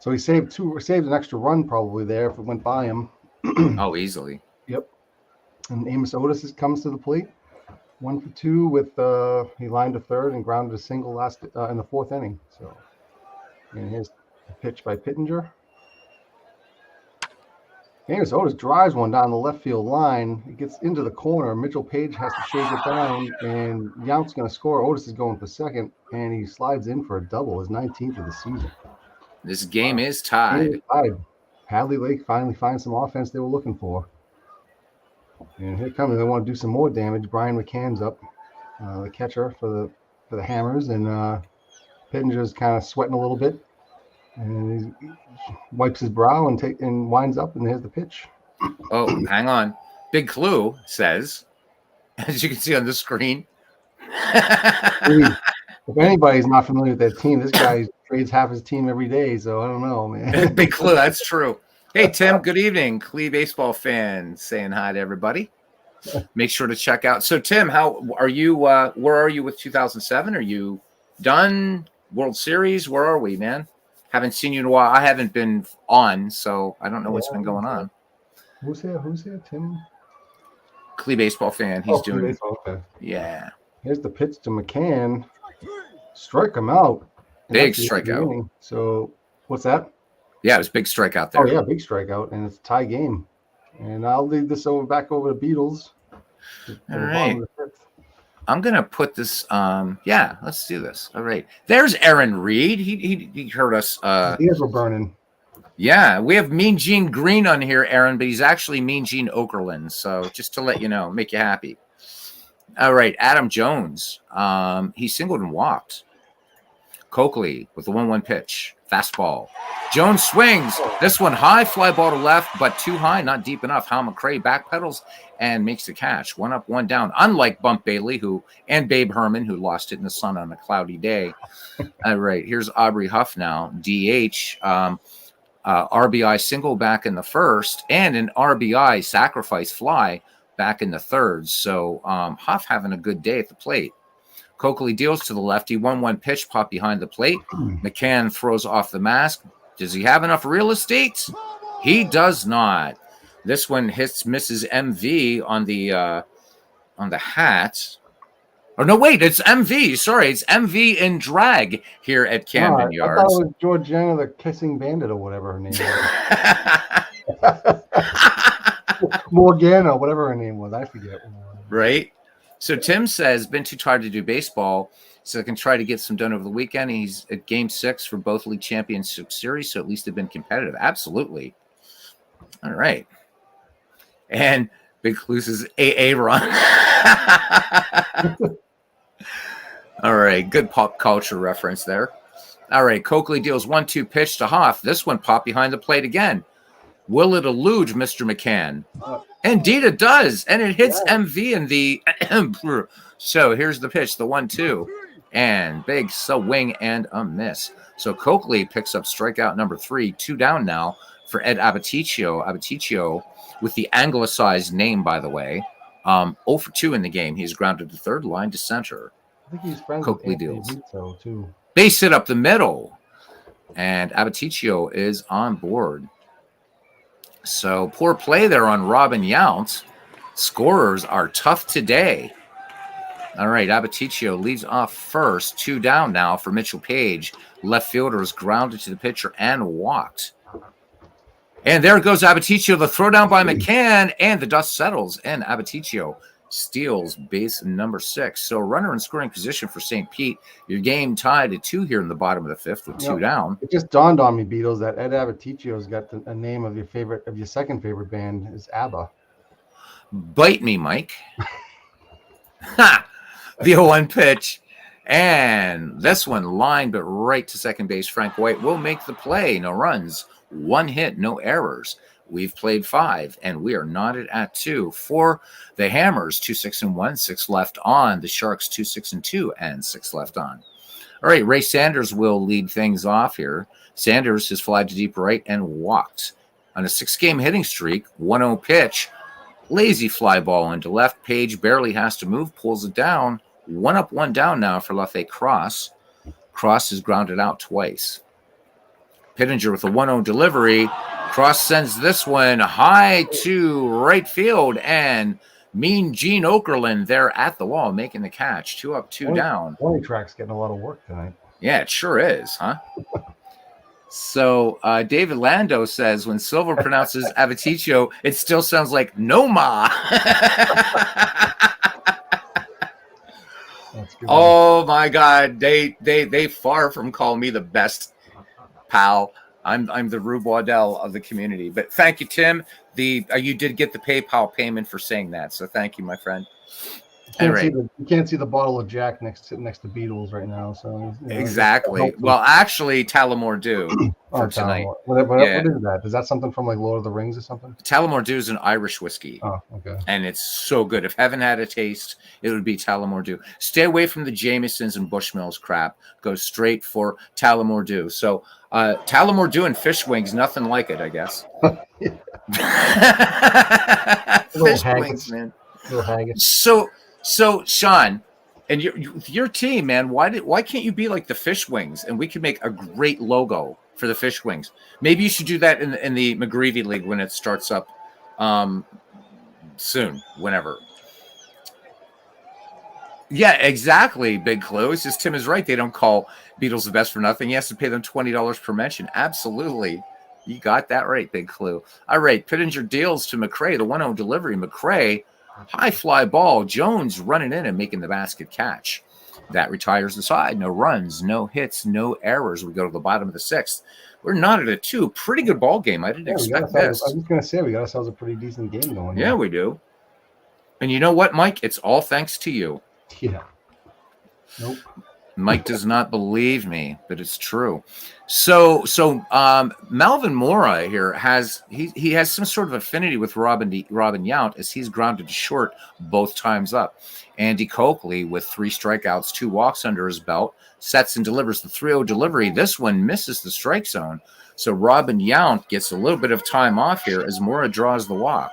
Speaker 2: So he saved an extra run probably there if it went by him.
Speaker 1: Oh, easily.
Speaker 2: Yep. And Amos Otis comes to the plate. 1 for 2 with he lined to third and grounded a single last in the 4th inning. So, and here's a pitch by Pittenger. Amos Otis drives one down the left field line. It gets into the corner. Mitchell Page has to shake it down, and Yount's going to score. Otis is going for second, and he slides in for a double, his 19th of the season.
Speaker 1: This game is tied.
Speaker 2: Hadley Lake finally finds some offense they were looking for. And here comes, they want to do some more damage. Brian McCann's up, the catcher for the Hammers, and Pittenger's kind of sweating a little bit. And he wipes his brow and winds up, and here's the pitch.
Speaker 1: Oh, hang on. Big Clue says, as you can see on the screen.
Speaker 2: If anybody's not familiar with that team, this guy trades half his team every day, so I don't know, man.
Speaker 1: Big Clue, that's true. Hey, Tim, good evening. Clee baseball fan saying hi to everybody. Make sure to check out. So, Tim, how are you? Where are you with 2007? Are you done? World Series? Where are we, man? Haven't seen you in a while. I haven't been on, so I don't know what's been going on.
Speaker 2: Who's here? Tim?
Speaker 1: Clee baseball fan. He's doing.
Speaker 2: Baseball. Okay.
Speaker 1: Yeah.
Speaker 2: Here's the pitch to McCann. Strike him out.
Speaker 1: Big strikeout.
Speaker 2: So what's that?
Speaker 1: Yeah, it was a big strikeout there.
Speaker 2: Oh yeah, big strikeout, and it's a tie game. And I'll leave this back over to Beatles.
Speaker 1: All right. I'm gonna put this. Yeah, let's do this. All right. There's Aaron Reed. He heard us.
Speaker 2: Ears were burning.
Speaker 1: Yeah, we have Mean Gene Green on here, Aaron, but he's actually Mean Gene Okerlund. So just to let you know, make you happy. All right, Adam Jones. He singled and walked. Coakley with the 1-1 pitch. Fastball. Jones swings. This one high, fly ball to left, but too high, not deep enough. Hal McRae backpedals and makes the catch. 1 up, 1 down. Unlike Bump Bailey and Babe Herman, who lost it in the sun on a cloudy day. All right, here's Aubrey Huff now. DH. RBI single back in the first, and an RBI sacrifice fly back in the third. So Huff having a good day at the plate. Coakley deals to the lefty. 1-1 pitch, pop behind the plate. McCann throws off the mask. Does he have enough real estate? He does not. This one misses MV on the hat. Oh no, wait, it's MV. Sorry, it's MV in drag here at Camden Yards.
Speaker 2: I thought it was Georgiana the Kissing Bandit or whatever her name was. Morgana, whatever her name was. I forget.
Speaker 1: Right. So Tim says, been too tired to do baseball, so I can try to get some done over the weekend. He's at Game 6 for both league championship series, so at least they've been competitive. Absolutely. All right. And Big Cluse's AA run. All right. Good pop culture reference there. All right. Coakley deals 1-2 pitch to Hoff. This one popped behind the plate again. Will it elude Mr. McCann? Indeed it does. And it hits MV in the... So here's the pitch, the 1-2. And big swing and a miss. So Coakley picks up strikeout number 3. 2 down now for Ed Abaticio. Abaticio with the anglicized name, by the way. 0 for 2 in the game. He's grounded to third, line to center.
Speaker 2: I think he's friends
Speaker 1: Coakley
Speaker 2: with
Speaker 1: deals.
Speaker 2: Rizzo, too.
Speaker 1: Base hit up the middle. And Abaticio is on board. So poor play there on Robin Yount. Scorers are tough today. All right, Abaticio leads off first. 2 down now for Mitchell Page. Left fielder is grounded to the pitcher and walked. And there goes Abaticio. The throw down by McCann, and the dust settles. And Abaticio steals base number 6. So runner in scoring position for St. Pete. Your game tied at 2 here in the bottom of the 5th with 2 down.
Speaker 2: It just dawned on me, Beatles, that Ed Abaticio's got a name of your second favorite band is ABBA.
Speaker 1: Bite me, Mike. Ha! The 0-1 pitch. And this one lined but right to second base. Frank White will make the play. No runs, 1 hit, no errors. We've played 5, and we are knotted at 2. For the Hammers, 2-6-1, 6 left on. The Sharks, 2-6-2, and 6 left on. All right, Ray Sanders will lead things off here. Sanders has flied to deep right and walked. On a 6-game hitting streak, 1-0 pitch. Lazy fly ball into left. Page barely has to move, pulls it down. 1 up, 1 down now for Lefty Cross. Cross is grounded out twice. Pittenger with a 1-0 delivery. Cross sends this one high to right field, and Mean Gene Okerlund there at the wall making the catch. 2 up, 2 down.
Speaker 2: Track's getting a lot of work tonight.
Speaker 1: Yeah, it sure is, huh? So David Lando says when Silver pronounces Abaticio, it still sounds like Noma. Oh my God, they far from call me the best pal. I'm the Rube Waddell of the community. But thank you, Tim. You did get the PayPal payment for saying that, so thank you, my friend.
Speaker 2: You can't see the bottle of Jack next to Beatles right now. So
Speaker 1: exactly. Well, actually, Tullamore Dew for tonight.
Speaker 2: What is that? Is that something from like Lord of the Rings or something?
Speaker 1: Tullamore Dew is an Irish whiskey.
Speaker 2: Oh, okay.
Speaker 1: And it's so good. If heaven had a taste, it would be Tullamore Dew. Stay away from the Jamesons and Bushmills crap. Go straight for Tullamore Dew. So Tullamore Dew and fish wings, nothing like it, I guess. Fish wings, man.
Speaker 2: Little haggis.
Speaker 1: So, Sean, And your team, man, why can't you be like the Fish Wings, and we could make a great logo for the Fish Wings? Maybe you should do that in the McGreevy League when it starts up soon, whenever. Yeah, exactly. Big Clue. It's just Tim is right. They don't call Beatles the best for nothing. He has to pay them $20 per mention. Absolutely. You got that right, Big Clue. All right, Pittenger deals to McRae, the 1-0 delivery. McRae, high fly ball. Jones running in and making the basket catch. That retires the side. No runs, no hits, no errors. We go to the bottom of the sixth. We're not at a 2. Pretty good ball game. I didn't expect this.
Speaker 2: I was just going to say, we got ourselves a pretty decent game going.
Speaker 1: Yeah, we do. And you know what, Mike? It's all thanks to you.
Speaker 2: Yeah. Nope.
Speaker 1: Mike does not believe me, but it's true. So Malvin Mora here has some sort of affinity with Robin Yount, as he's grounded short both times up. Andy Coakley with 3 strikeouts, 2 walks under his belt, sets and delivers the 3-0 delivery. This one misses the strike zone. So Robin Yount gets a little bit of time off here as Mora draws the walk.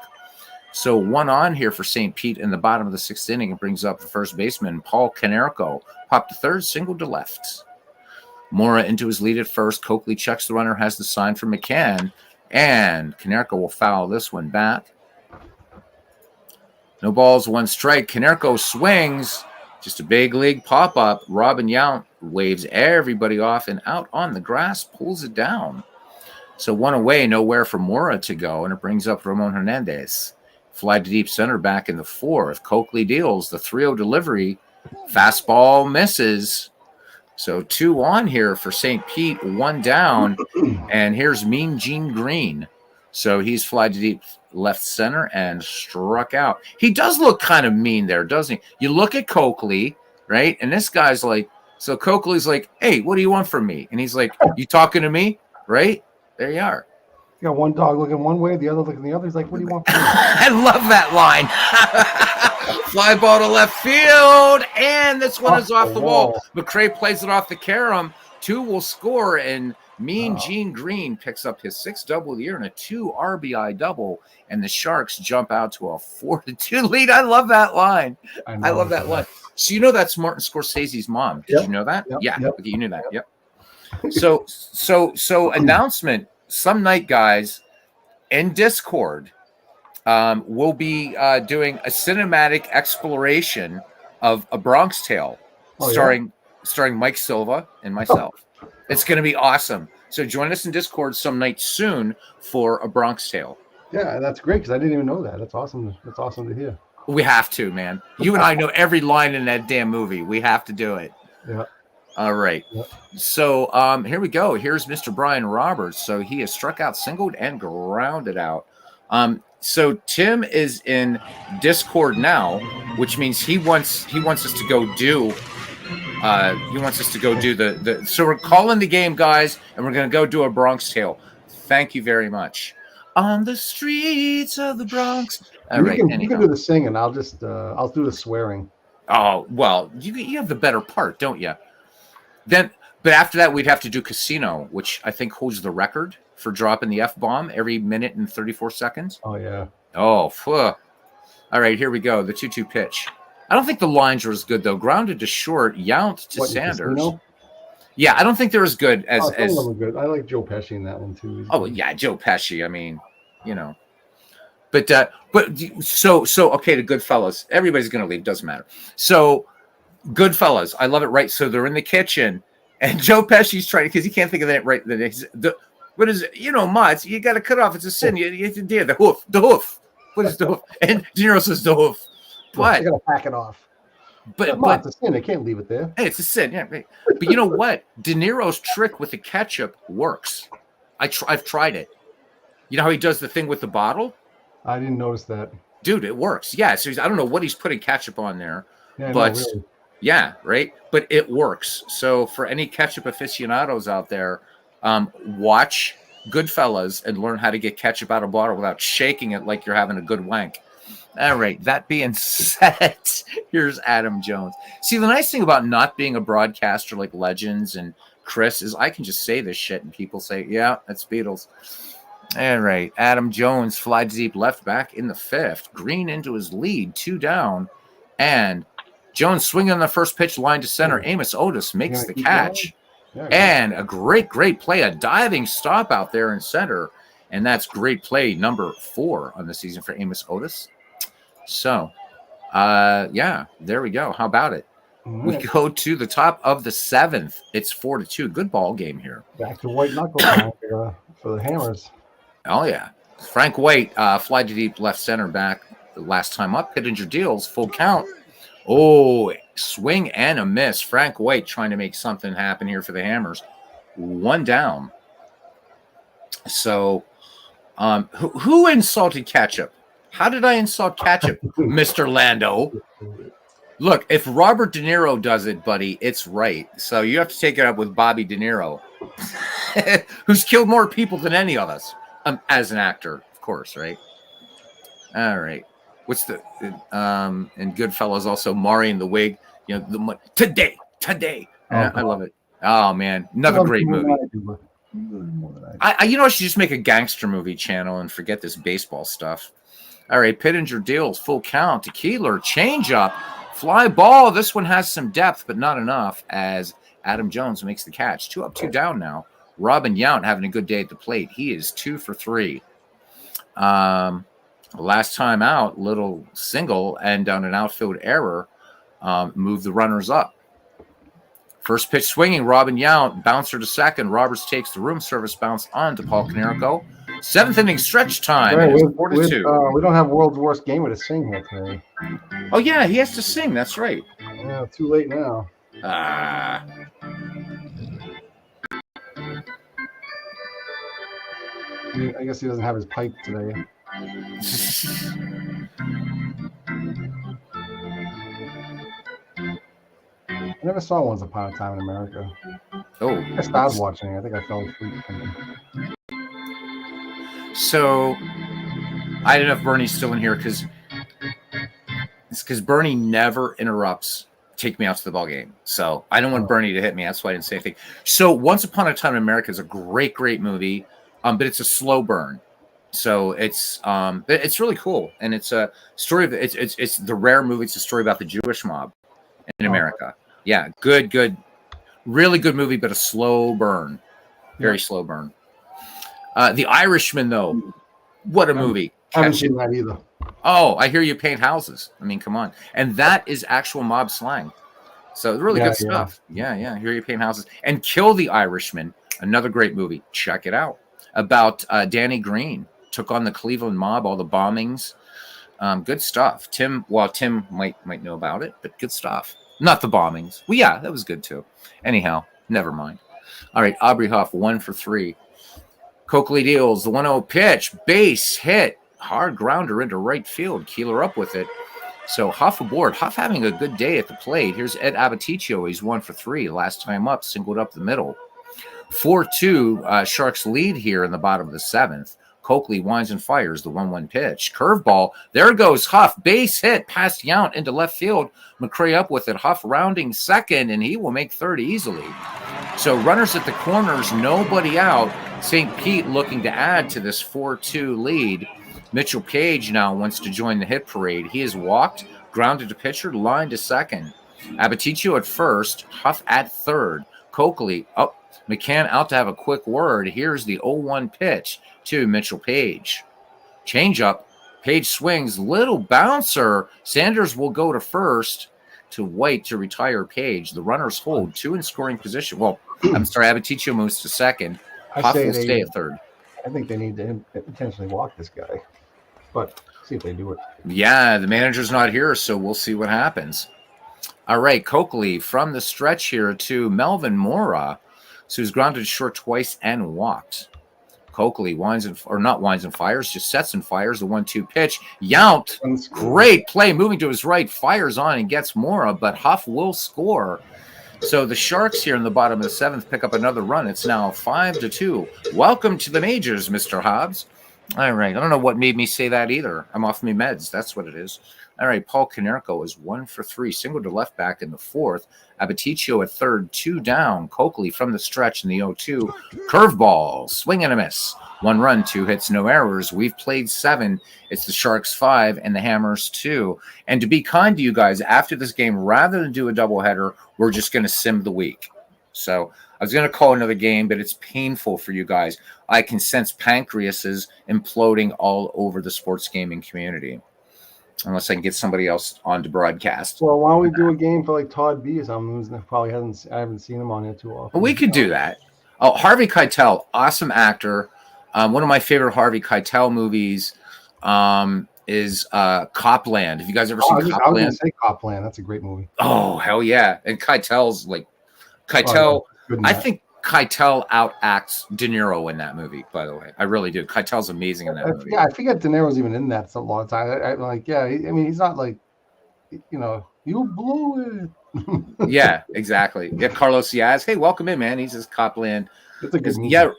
Speaker 1: So 1 on here for St. Pete in the bottom of the 6th inning. It brings up the first baseman, Paul Konerko. Popped to third, single to left. Mora into his lead at first. Coakley checks the runner, has the sign from McCann, and Konerko will foul this one back. No balls, 1 strike. Konerko swings. Just a big league pop-up. Robin Yount waves everybody off and out on the grass, pulls it down. So 1 away, nowhere for Mora to go, and it brings up Ramon Hernandez. Fly to deep center back in the 4th. Coakley deals the 3-0 delivery. Fastball misses. So 2 on here for St. Pete, 1 down. And here's Mean Gene Green. So he's flied to deep left center and struck out. He does look kind of mean there, doesn't he? You look at Coakley, right? And this guy's like, so Coakley's like, hey, what do you want from me? And he's like, you talking to me? Right? There you are.
Speaker 2: You got one dog looking one way, the other looking the other. He's like, what do you want from me?
Speaker 1: I love that line. Fly ball to left field, and this one is off the wall. McRae plays it off the carom. 2 will score, and Mean Gene Green picks up his 6th double of the year and a 2 RBI double, and the Sharks jump out to a 4-2 lead. I love that line. I love that line. So you know that's Martin Scorsese's mom. Did you know that?
Speaker 2: Yep.
Speaker 1: Yeah. Okay, you knew that. Yep. So announcement. Some night, guys, in Discord, we'll be doing a cinematic exploration of A Bronx Tale, starring Mike Silva and myself. It's going to be awesome. So join us in Discord some night soon for A Bronx Tale.
Speaker 2: Yeah, that's great because I didn't even know that. That's awesome. That's awesome to hear.
Speaker 1: We have to, man. You and I know every line in that damn movie. We have to do it.
Speaker 2: Yeah.
Speaker 1: All right.
Speaker 2: Yep.
Speaker 1: So here we go. Here's Mr. Brian Roberts. So he has struck out, singled, and grounded out. So Tim is in Discord now, which means he wants us to go do. He wants us to go do the. So we're calling the game, guys, and we're gonna go do A Bronx Tale. Thank you very much. On the streets of the Bronx. All right.
Speaker 2: You can do the singing. I'll just I'll do the swearing.
Speaker 1: Oh well, you have the better part, don't you? Then, but after that, we'd have to do Casino, which I think holds the record for dropping the F-bomb every minute and 34 seconds.
Speaker 2: Oh, yeah.
Speaker 1: Oh, phew. All right, here we go. The 2-2 pitch. I don't think the lines are as good, though. Grounded to short, Yount to Sanders. Casino? Yeah, I don't think they're as good as.
Speaker 2: Some of them are good. I like Joe Pesci in that one, too.
Speaker 1: Yeah, Joe Pesci. I mean, you know. But so okay, the Goodfellas. Everybody's going to leave. Doesn't matter. So Goodfellas. I love it. Right. So they're in the kitchen, and Joe Pesci's trying because he can't think of that right. What is it? You know, Mats, you got to cut off. It's a sin. You have to do the hoof. What is the hoof? And De Niro says the hoof. But
Speaker 2: you got to pack it off.
Speaker 1: But
Speaker 2: it's a sin. They can't leave it there.
Speaker 1: Hey, it's a sin. Yeah. But you know what? De Niro's trick with the ketchup works. I've tried it. You know how he does the thing with the bottle?
Speaker 2: I didn't notice that.
Speaker 1: Dude, it works. Yeah. So I don't know what he's putting ketchup on there,
Speaker 2: yeah,
Speaker 1: but
Speaker 2: no, really.
Speaker 1: Yeah, right. But it works. So for any ketchup aficionados out there, watch Goodfellas and learn how to get ketchup out of a bottle without shaking it like you're having a good wank. All right. That being said, here's Adam Jones. See, the nice thing about not being a broadcaster like Legends and Chris is I can just say this shit and people say, yeah, that's Beatles. All right. Adam Jones flies deep left back in the 5th. Green into his lead, 2 down. And Jones swinging on the first pitch, line to center. Amos Otis makes the catch.
Speaker 2: Yeah,
Speaker 1: And a great play, a diving stop out there in center. And that's great play number 4 on the season for Amos Otis. So, yeah, there we go. How about it? We go to the top of the 7th. It's 4-2. Good ball game here.
Speaker 2: Back to white knuckle time for the Hammers.
Speaker 1: Oh, yeah. Frank White, fly to deep left center back the last time up. Pittenger deals, full count. Oh, swing and a miss. Frank White trying to make something happen here for the Hammers. 1 down. So, who insulted Ketchup? How did I insult Ketchup, Mr. Lando? Look, if Robert De Niro does it, buddy, it's right. So you have to take it up with Bobby De Niro, who's killed more people than any of us, as an actor, of course, right? All right. What's the and Goodfellas also Maury and the Wig? You know, today. I love it. Oh man, another great movie. I you know I should just make a gangster movie channel and forget this baseball stuff. All right, Pittenger deals, full count to Keeler, change up. Fly ball. This one has some depth, but not enough as Adam Jones makes the catch. 2 up, 2 down now. Robin Yount having a good day at the plate. He is 2 for 3. Last time out, little single and on an outfield error, moved the runners up. First pitch swinging, Robin Yount, bouncer to second. Roberts takes the room service bounce on to Paul Konerko. 7th inning stretch time.
Speaker 2: Right,
Speaker 1: It's 4-2.
Speaker 2: we don't have world's worst gamer to sing here today.
Speaker 1: Oh, yeah, he has to sing. That's right.
Speaker 2: Yeah, too late now.
Speaker 1: Ah.
Speaker 2: I guess he doesn't have his pipe today. I never saw Once Upon a Time in America.
Speaker 1: Oh.
Speaker 2: I stopped watching it. I think I fell asleep.
Speaker 1: So, I don't know if Bernie's still in here because Bernie never interrupts. Take me out to the ball game. So I don't want Bernie to hit me. That's why I didn't say anything. So Once Upon a Time in America is a great movie, but it's a slow burn. So it's really cool, and it's a story of it's the rare movie. It's a story about the Jewish mob in America. Yeah, good, really good movie, but a slow burn, very slow burn. The Irishman, though, what a movie!
Speaker 2: I haven't seen that either.
Speaker 1: Oh, I hear you paint houses. I mean, come on, and that is actual mob slang. So really good stuff. Yeah. Hear you paint houses and Kill the Irishman. Another great movie. Check it out. About Danny Green. Took on the Cleveland mob, all the bombings. Good stuff. Tim might know about it, but good stuff. Not the bombings. Well, yeah, that was good too. Anyhow, never mind. All right, Aubrey Huff, 1 for 3. Coakley deals the 1-0 pitch, base hit, hard grounder into right field. Keeler up with it. So Huff aboard. Huff having a good day at the plate. Here's Ed Abaticio. He's 1 for 3. Last time up, singled up the middle. 4-2. Sharks lead here in the bottom of the 7th. Coakley winds and fires the 1-1 pitch. Curveball. There goes Huff. Base hit past Yount into left field. McCray up with it. Huff rounding second, and he will make third easily. So runners at the corners, nobody out. St. Pete looking to add to this 4-2 lead. Mitchell Page now wants to join the hit parade. He has walked, grounded to pitcher, line to second. Abaticio at first. Huff at third. Coakley up. McCann out to have a quick word. Here's the 0-1 pitch to Mitchell Page. Change up. Page swings. Little bouncer. Sanders will go to first to White to retire Page. The runners hold 2 in scoring position. Well, I'm sorry. Abaticio moves to second. Huff will stay at third.
Speaker 2: I think they need to intentionally walk this guy. But see if they do it.
Speaker 1: Yeah, the manager's not here, so we'll see what happens. All right, Coakley from the stretch here to Melvin Mora. So he's grounded short twice and walked. Coakley fires, just sets and fires the 1-2 pitch. Yount, great play, moving to his right, fires on and gets Mora, but Huff will score. So the Sharks here in the bottom of the 7th pick up another run. It's now 5-2. Welcome to the majors, Mr. Hobbs. All right, I don't know what made me say that either. I'm off my meds. That's what it is. All right, Paul Konerko is 1 for 3, single to left back in the fourth. Abaticio at third, 2 down. Coakley from the stretch in the 0-2. Curveball, swing and a miss. 1 run, 2 hits, no errors. We've played 7. It's the Sharks 5 and the Hammers 2. And to be kind to you guys, after this game, rather than do a doubleheader, we're just going to sim the week. So I was going to call another game, but it's painful for you guys. I can sense pancreases imploding all over the sports gaming community. Unless I can get somebody else on to broadcast.
Speaker 2: Well, why don't we do a game for like Todd B or something? I haven't seen him on here too often.
Speaker 1: Well, we could do that. Oh, Harvey Keitel, awesome actor. One of my favorite Harvey Keitel movies is Copland. Have you guys ever seen Copland?
Speaker 2: I was going to say Copland. That's a great movie.
Speaker 1: Oh, hell yeah. And Keitel's like, Keitel, I think Keitel outacts De Niro in that movie, by the way. I really do. Keitel's amazing in that movie.
Speaker 2: Yeah, I forget De Niro's even in that a lot of times. I'm like, yeah, I mean, he's not like, you blew it.
Speaker 1: Yeah, exactly. Yeah, Carlos Diaz. Hey, welcome in, man. He's just Copland.
Speaker 2: It's a good movie.
Speaker 1: Yeah.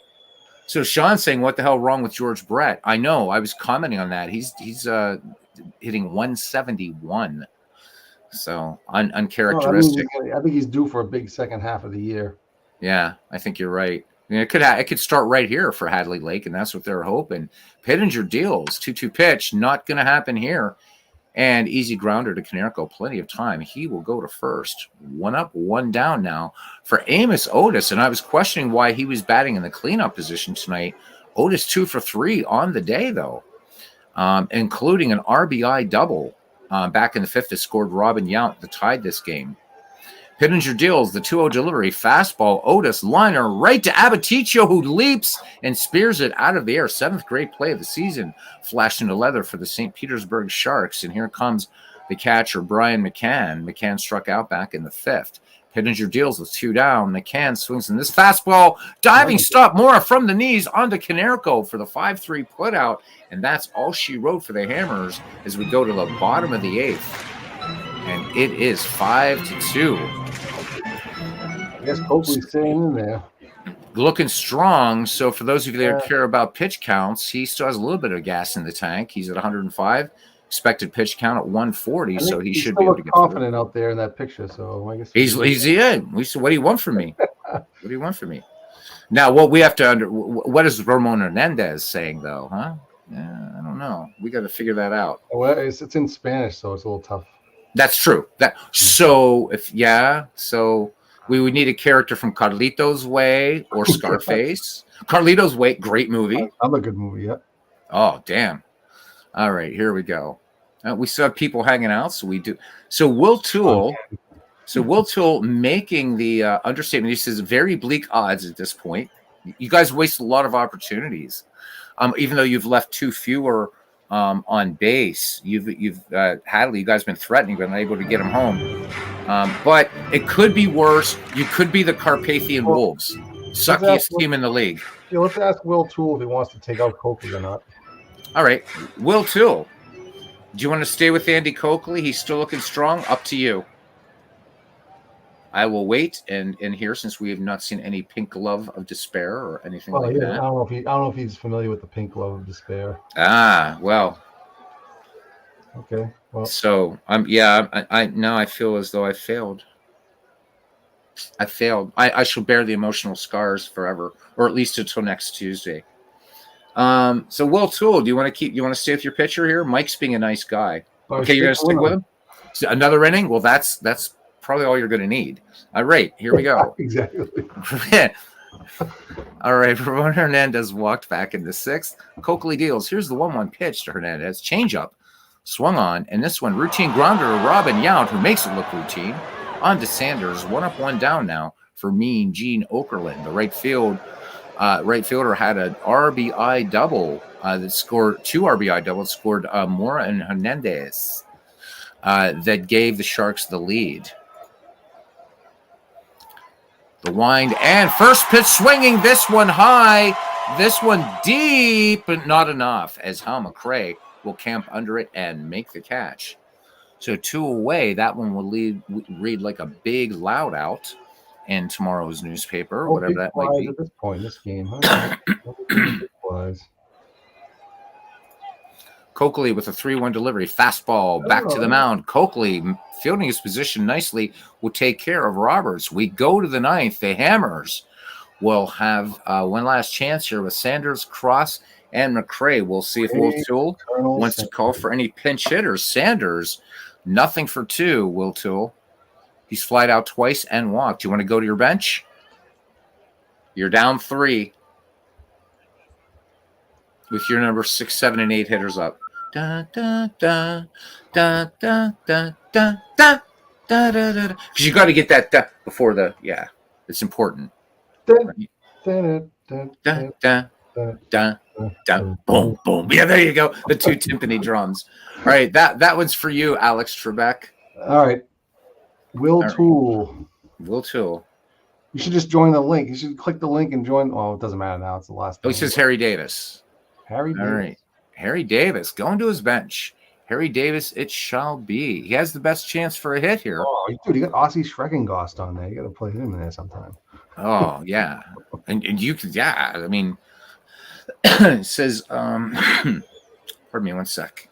Speaker 1: So Sean's saying, what the hell wrong with George Brett? I know. I was commenting on that. He's hitting 171. So uncharacteristic.
Speaker 2: I think he's due for a big second half of the year.
Speaker 1: Yeah, I think you're right. I mean, it could start right here for Hadley Lake, and that's what they're hoping. Pittenger deals 2-2 pitch, not going to happen here, and easy grounder to Konerko, plenty of time. He will go to first. 1 up, 1 down now for Amos Otis, and I was questioning why he was batting in the cleanup position tonight. Otis 2 for 3 on the day though, including an RBI double back in the fifth that scored Robin Yount that tied this game. Pittenger deals the 2-0 delivery, fastball, Otis, liner right to Abaticio, who leaps and spears it out of the air. 7th grade play of the season, flashed into leather for the St. Petersburg Sharks. And here comes the catcher, Brian McCann. McCann struck out back in the 5th. Pittenger deals with 2 down. McCann swings in this fastball, diving stop, Mora from the knees onto Konerko for the 5-3 putout. And that's all she wrote for the Hammers as we go to the bottom of the 8th. And it is 5-2.
Speaker 2: I guess Coakley's staying in there.
Speaker 1: Looking strong. So for those of you that care about pitch counts, he still has a little bit of gas in the tank. He's at 105. Expected pitch count at 140. So he should be able to get
Speaker 2: confident out there in that picture. So I guess
Speaker 1: he's in. We said, what do you want from me? What do you want from me? Now, what we have to what is Ramon Hernandez saying though? Huh? Yeah, I don't know. We got to figure that out.
Speaker 2: Well, it's in Spanish, so it's a little tough.
Speaker 1: That's true. So we would need a character from Carlitos Way or Scarface. Carlitos Way, great movie.
Speaker 2: Another good movie, yeah.
Speaker 1: Oh, damn. All right, here we go. We still have people hanging out, so we do. So Will Toole making the understatement. He says very bleak odds at this point. You guys waste a lot of opportunities, even though you've left 2 fewer on base. You've Hadley, you guys been threatening, but unable to get him home. But it could be worse. You could be the Carpathian Wolves, suckiest team in the league.
Speaker 2: Yeah, let's ask Will Toole if he wants to take out Coakley or not.
Speaker 1: All right, Will Toole. Do you want to stay with Andy Coakley? He's still looking strong. Up to you. I will wait and hear, since we have not seen any pink glove of despair or anything like that.
Speaker 2: I don't know if he's familiar with the pink glove of despair.
Speaker 1: Ah, well.
Speaker 2: Okay. Well.
Speaker 1: So I feel as though I failed. I failed. I shall bear the emotional scars forever, or at least until next Tuesday. So Will Toole, do you want to stay with your pitcher here? Mike's being a nice guy. Okay, you're gonna stick with him? So another inning? Well, that's probably all you're going to need. All right, here we go.
Speaker 2: Exactly.
Speaker 1: All right, Ramon Hernandez walked back into 6th. Coakley deals. Here's the 1-1 pitch to Hernandez. Changeup, swung on, and this one routine grounder to Robin Yount, who makes it look routine. On to Sanders. 1 up, 1 down now for Mean Gene Okerlund. The right fielder had an RBI double that scored 2 RBI doubles. Scored Mora and Hernandez that gave the Sharks the lead. The wind and first pitch swinging. This one high, this one deep, but not enough, as Hal McRae will camp under it and make the catch. So 2 away. That one will read like a big loud out in tomorrow's newspaper, whatever that might be.
Speaker 2: At this point in this game, huh?
Speaker 1: Coakley with a 3-1 delivery. Fastball back to the mound. Coakley fielding his position nicely will take care of Roberts. We go to the ninth. The Hammers will have one last chance here with Sanders, Cross, and McCray. We'll see if Will Toole wants to call for any pinch hitters. Sanders, nothing for 2, Will Toole. He's flied out twice and walked. Do you want to go to your bench? You're down 3 with your number 6, 7, and 8 hitters up. Da, da, da, da, da, da, da, da, da, da, da. Because you got to get that da before the, yeah, it's important. Da, da, da, da, da, da, boom, boom. Yeah, there you go. The 2 timpani drums. All right, that one's for you, Alex Trebek.
Speaker 2: All right. Will Toole.
Speaker 1: Will Toole.
Speaker 2: You should just join the link. You should click the link and join. Oh, it doesn't matter now. It's the last.
Speaker 1: Oh, he says Harry Davis.
Speaker 2: Harry Davis.
Speaker 1: All right. Harry Davis going to his bench. Harry Davis, it shall be. He has the best chance for a hit here.
Speaker 2: Oh, dude, you got Ossie Schreckengost on there. You got to play him in there sometime.
Speaker 1: Oh, yeah. And you could, yeah. I mean, it says, pardon me one sec.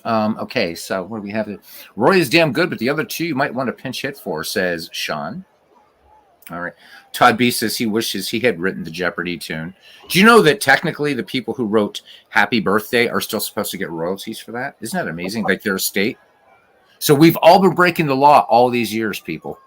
Speaker 1: Okay, so what do we have? Roy is damn good, but the other 2 you might want to pinch hit for, says Sean. All right. Todd B says he wishes he had written the Jeopardy tune. Do you know that technically the people who wrote Happy Birthday are still supposed to get royalties for that? Isn't that amazing? Like their estate. So we've all been breaking the law all these years, people.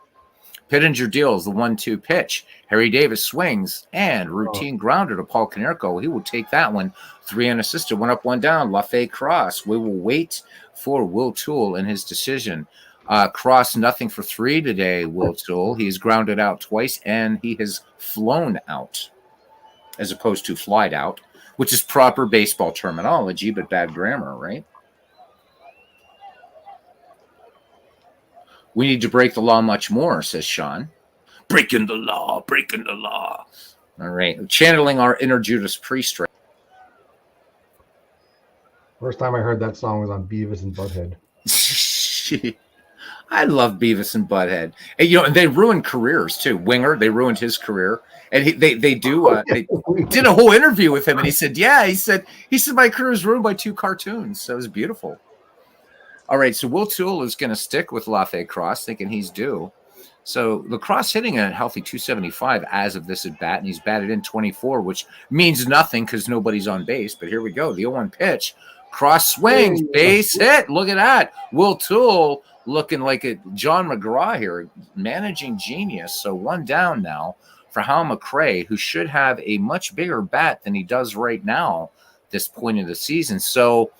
Speaker 1: Pittenger deals the 1-2 pitch. Harry Davis swings and routine grounder to Paul Konerko. He will take that one. 3 unassisted, 1 up, 1 down. LaFay Cross. We will wait for Will Toole and his decision. Cross nothing for 3 today, Will Toole. He's grounded out twice and he has flown out as opposed to flied out, which is proper baseball terminology, but bad grammar, right? We need to break the law much more, says Sean. Breaking the law, breaking the law. All right. Channeling our inner Judas Priest.
Speaker 2: First time I heard that song was on Beavis and Butthead.
Speaker 1: I love Beavis and Butthead. And, you know, and they ruined careers too. Winger, they ruined his career. And they did a whole interview with him, and he said, "Yeah, he said my career was ruined by 2 cartoons." So it was beautiful. All right, so Will Toole is going to stick with LaFay Cross, thinking he's due. So the Cross hitting a healthy 275 as of this at bat, and he's batted in 24, which means nothing because nobody's on base. But here we go, the 0-1 pitch. Cross swings, base hit. Look at that. Will Toole looking like a John McGraw here, managing genius. So 1 down now for Hal McRae, who should have a much bigger bat than he does right now this point of the season. So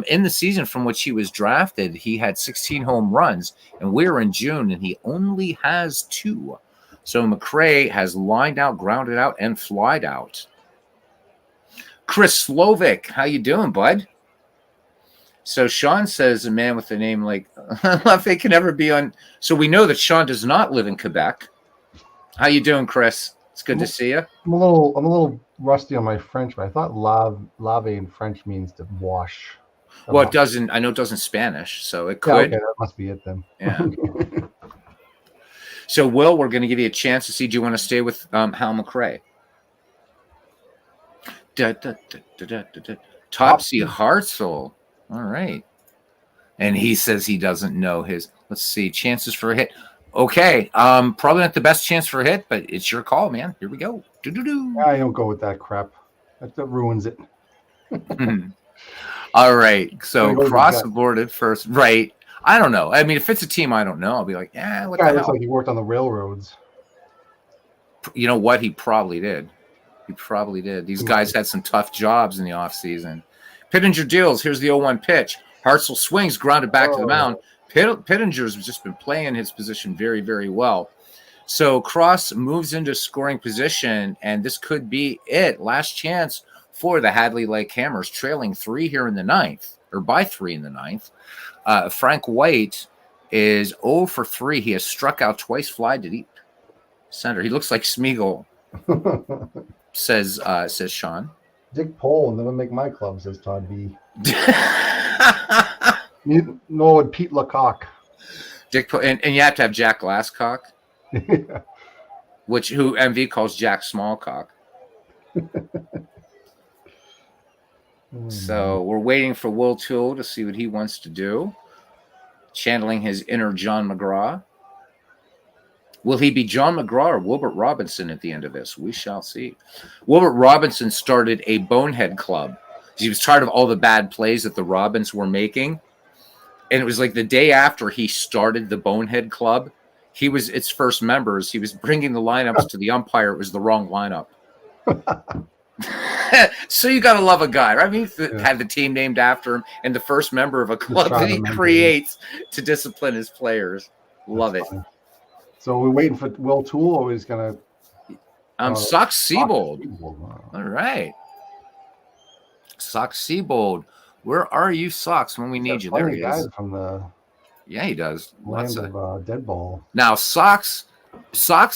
Speaker 1: in the season from which he was drafted, he had 16 home runs, and we're in June, and he only has 2. So McRae has lined out, grounded out, and flied out. Chris Slovic, how you doing, bud? So Sean says a man with a name like LaFay can never be on. So we know that Sean does not live in Quebec. How you doing, Chris? It's good to see you.
Speaker 2: I'm a little rusty on my French, but I thought lave in French means to wash.
Speaker 1: Well, it doesn't. I know it doesn't Spanish, so it could.
Speaker 2: Okay, that must be it then.
Speaker 1: Yeah. So, Will, we're going to give you a chance to see. Do you want to stay with Hal McRae? Topsy Hartzell. All right. And he says he doesn't know his. Let's see. Chances for a hit. Okay. Probably not the best chance for a hit, but it's your call, man. Here we go.
Speaker 2: I don't go with that crap. That ruins it.
Speaker 1: All right. So Cross aborted first. Right. I don't know. I mean, if it's a team I don't know, I'll be like, yeah, what the hell?
Speaker 2: Looks like he worked on the railroads.
Speaker 1: You know what? He probably did. He probably did. These guys had some tough jobs in the offseason. Pittenger deals. Here's the 0-1 pitch. Hartzell swings, grounded back to the mound. Pittenger's just been playing his position very, very well. So Cross moves into scoring position, and this could be it. Last chance for the Hadley Lake Hammers, trailing 3 here in the ninth, or by 3 in the ninth. Frank White is 0 for 3. He has struck out twice, fly to deep center. He looks like Smeagol, says Sean.
Speaker 2: Dick Pole never make my club, says Todd B. Nor would Pete Lecoq.
Speaker 1: Dick Pole, and you have to have Jack Glasscock, who MV calls Jack Smallcock. So we're waiting for Will Toole to see what he wants to do. Channeling his inner John McGraw. Will he be John McGraw or Wilbert Robinson at the end of this? We shall see. Wilbert Robinson started a bonehead club. He was tired of all the bad plays that the Robins were making. And it was like the day after he started the bonehead club, he was its first members. He was bringing the lineups to the umpire. It was the wrong lineup. So you got to love a guy, right? I mean, had the team named after him and the first member of a club that he creates to discipline his players. Love it.
Speaker 2: Funny. So we're waiting for Will Toole, or he's going to...
Speaker 1: Sox Seabold.
Speaker 2: Wow.
Speaker 1: All right. Sox Seabold. Where are you, Sox, when we need you? There he is.
Speaker 2: From the
Speaker 1: yeah, he does.
Speaker 2: land of Dead Ball.
Speaker 1: Now, Sox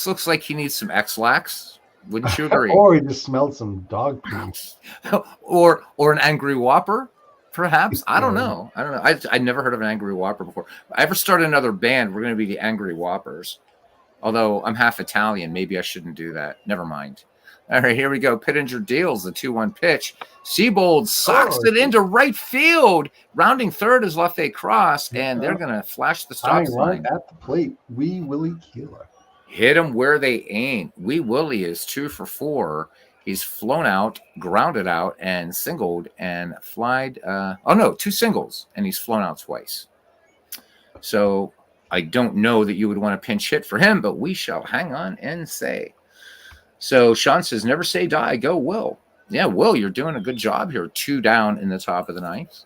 Speaker 1: looks like he needs some X-Lax. Wouldn't you agree?
Speaker 2: Or he just smelled some dog pee.
Speaker 1: or an Angry Whopper, perhaps. I don't know. I never heard of an Angry Whopper before. If I ever start another band, we're going to be the Angry Whoppers. Although I'm half Italian, maybe I shouldn't do that. Never mind. All right, here we go. Pittenger deals the 2-1 pitch. Seabold socks it into right field. Rounding third is left a cross, and they're going to flash the stop sign.
Speaker 2: At the plate, Wee Willie Keeler.
Speaker 1: Hit him where they aim. Wee Willie is 2 for 4. He's flown out, grounded out, and singled and flied. 2 singles, and he's flown out twice. So I don't know that you would want to pinch hit for him, but we shall hang on and say. So Sean says, never say die. Go, Will. Yeah, Will, you're doing a good job here. 2 down in the top of the ninth.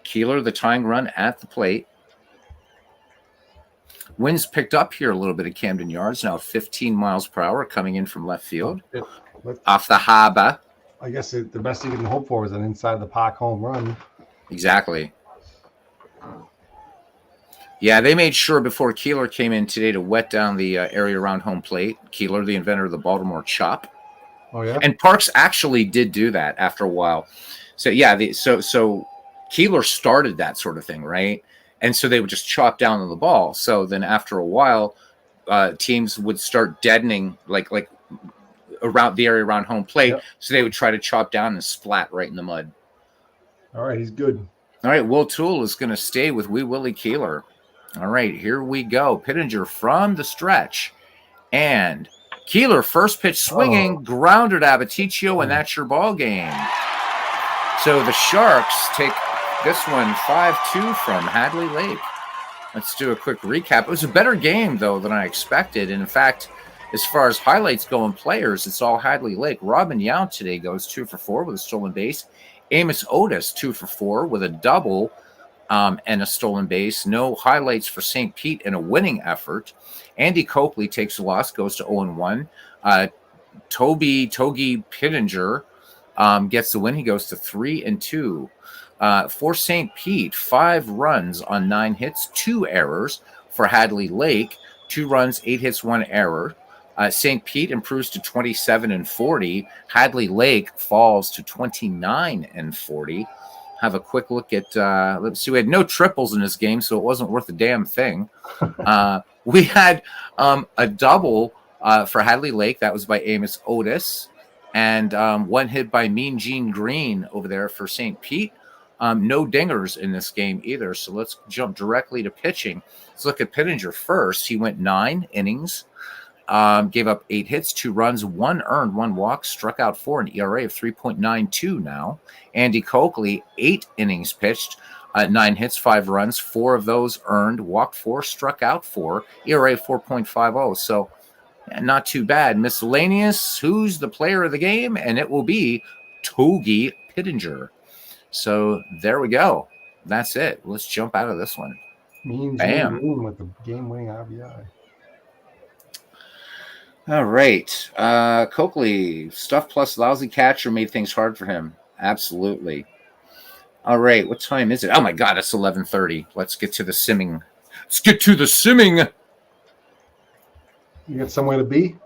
Speaker 1: Keeler, the tying run at the plate. Wind's picked up here a little bit at Camden Yards, now 15 miles per hour coming in from left field. Off the harbor.
Speaker 2: I guess the best you can hope for is an inside the park home run.
Speaker 1: Exactly. Yeah, they made sure before Keeler came in today to wet down the area around home plate. Keeler, the inventor of the Baltimore chop.
Speaker 2: Oh, yeah?
Speaker 1: And Parks actually did do that after a while. So, yeah, so Keeler started that sort of thing, right? And so they would just chop down on the ball. So then after a while, teams would start deadening, like around the area around home plate. Yep. So they would try to chop down and splat right in the mud.
Speaker 2: All right, he's good.
Speaker 1: All right, Will Toole is going to stay with Wee Willie Keeler. All right, here we go. Pittenger from the stretch. And Keeler, first pitch swinging, grounded Abaticio, and that's your ball game. So the Sharks take this one 5-2 from Hadley Lake. Let's do a quick recap. It was a better game, though, than I expected. And in fact, as far as highlights go and players, it's all Hadley Lake. Robin Yount today goes 2 for 4 with a stolen base. Amos Otis, 2 for 4 with a double and a stolen base. No highlights for St. Pete in a winning effort. Andy Copley takes a loss, goes to 0-1. Togi Pittenger gets the win. He goes to 3-2. For St. Pete, 5 runs on 9 hits, 2 errors. For Hadley Lake, 2 runs, 8 hits, 1 error. St. Pete improves to 27-40. Hadley Lake falls to 29-40. Have a quick look at, let's see, we had no triples in this game, so it wasn't worth a damn thing. We had a double for Hadley Lake. That was by Amos Otis. And 1 hit by Mean Gene Green over there for St. Pete. No dingers in this game either. So let's jump directly to pitching. Let's look at Pittenger first. He went 9 innings, gave up 8 hits, 2 runs, 1 earned, 1 walk, struck out 4, an ERA of 3.92 now. Andy Coakley, 8 innings pitched, 9 hits, 5 runs, 4 of those earned, walked 4, struck out 4, ERA of 4.50. So not too bad. Miscellaneous, who's the player of the game? And it will be Togi Pittenger. So there we go. That's it. Let's jump out of this one.
Speaker 2: Mean Gene Green with the game-winning RBI.
Speaker 1: All right. Coakley, stuff plus lousy catcher made things hard for him. Absolutely. All right. What time is it? Oh, my God. It's 11:30. Let's get to the simming. Let's get to the simming.
Speaker 2: You got somewhere to be?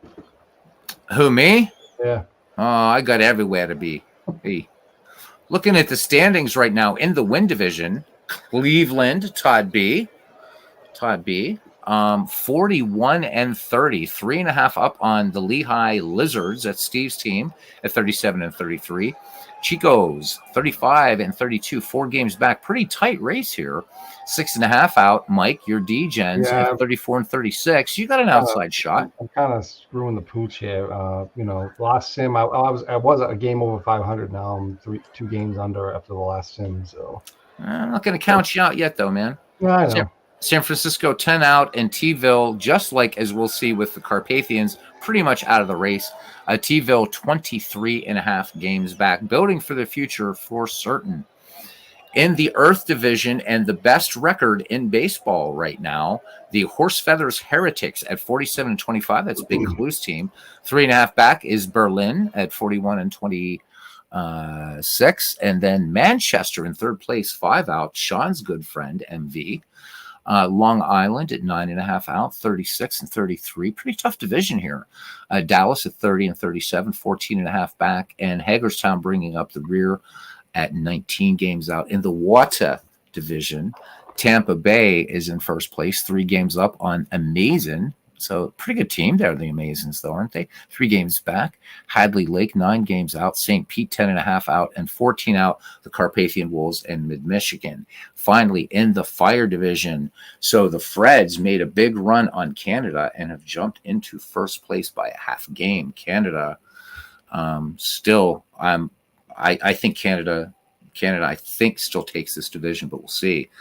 Speaker 1: Who, me?
Speaker 2: Yeah.
Speaker 1: Oh, I got everywhere to be. Hey. Looking at the standings right now in the Win Division, Cleveland, Todd B. 41-30, 3.5 up on the Lehigh Lizards. That's Steve's team at 37-33. Chico's 35-32, 4 games back. Pretty tight race here. 6.5 out. Mike, your D-Gens
Speaker 2: Yeah.
Speaker 1: at 34-36. You got an outside shot.
Speaker 2: I'm kind of screwing the pooch here. Last sim, I was a game over 500. Now I'm 2 games under after the last sim. So
Speaker 1: I'm not going to count you out yet, though, man.
Speaker 2: yeah, I know.
Speaker 1: San Francisco 10 out, and T-ville, just like as we'll see with the Carpathians, pretty much out of the race. T-ville 23.5 games back, building for the future for certain. In the Earth Division, and the best record in baseball right now, the Horse Feathers Heretics at 47-25. That's Big Clue's team. 3.5 back is Berlin at 41-26, and then Manchester in third place, 5 out. Sean's good friend MV. Long Island at 9.5 out, 36-33. Pretty tough division here. Dallas at 30-37, 14.5 back, and Hagerstown bringing up the rear at 19 games out. In the Wata division, Tampa Bay is in first place, 3 games up on Amazing. So pretty good team there, the Amazons, though, aren't they? 3 games back. Hadley Lake, 9 games out. St. Pete, 10.5 out, and 14 out, the Carpathian Wolves and Mid-Michigan. Finally, in the Fire division, so the Freds made a big run on Canada and have jumped into first place by a half game. Canada, still, I think Canada, I think, still takes this division, but we'll see.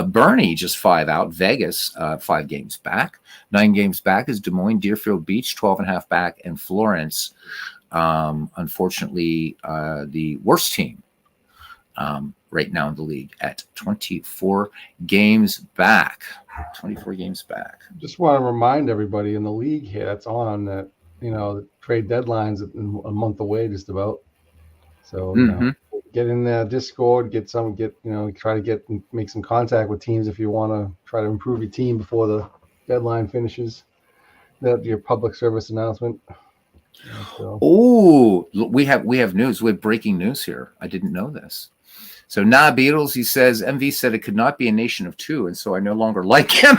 Speaker 1: Bernie just 5 out. Vegas 5 games back. 9 games back is Des Moines, Deerfield Beach 12.5 back, and Florence. Unfortunately, the worst team right now in the league at 24 games back. 24 games back.
Speaker 2: Just want to remind everybody in the league here that's on that the trade deadline's a month away, just about. So get in the Discord, try to make some contact with teams if you want to try to improve your team before the deadline finishes. That's your public service announcement. So.
Speaker 1: Oh, we have news. We have breaking news here. I didn't know this. So Beatles, he says, MV said it could not be a nation of 2, and so I no longer like him.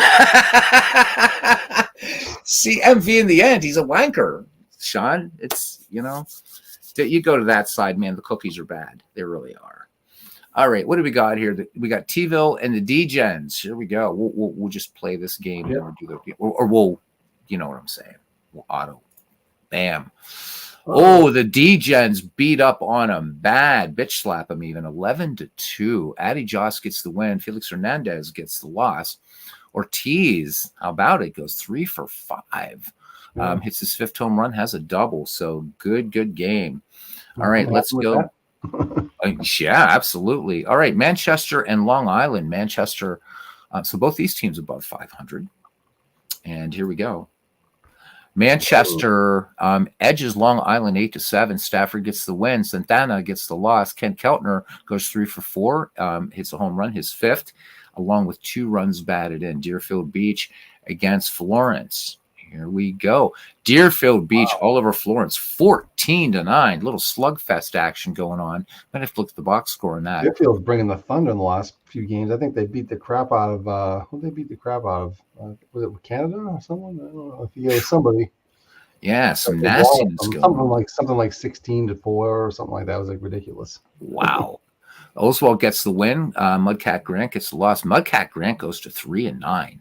Speaker 1: See, MV in the end, he's a wanker. Sean, it's, you go to that side, man, the cookies are bad. They really are. All right, what do we got here? We got T-ville and the D-Gens. Here we go. We'll just play this game.
Speaker 2: Yep.
Speaker 1: Or we'll, you know what I'm saying. We'll auto. Bam. Oh, the D-Gens beat up on them. Bad. Bitch slap them even. 11-2. Addy Joss gets the win. Felix Hernandez gets the loss. Ortiz, how about it? Goes 3 for 5. Hits his 5th home run, has a double. So good game. All right, let's go. Yeah, absolutely. All right, Manchester and Long Island. Manchester. So both these teams above 500. And here we go. Manchester edges Long Island 8-7. Stafford gets the win. Santana gets the loss. Ken Keltner goes 3 for 4. Hits a home run, his 5th, along with 2 runs batted in. Deerfield Beach against Florence. Here we go. Deerfield Beach all over Florence, 14-9. Little slugfest action going on. Might have to look at the box score on that.
Speaker 2: Deerfield's bringing the thunder in the last few games. I think they beat the crap out of who did they beat the crap out of? Was it Canada or someone? I don't know if you get somebody.
Speaker 1: Yeah, some nastiness going.
Speaker 2: Something like 16-4 or something like that. It was like ridiculous.
Speaker 1: Wow. Oswald gets the win. Mudcat Grant gets the loss. Mudcat Grant goes to 3-9.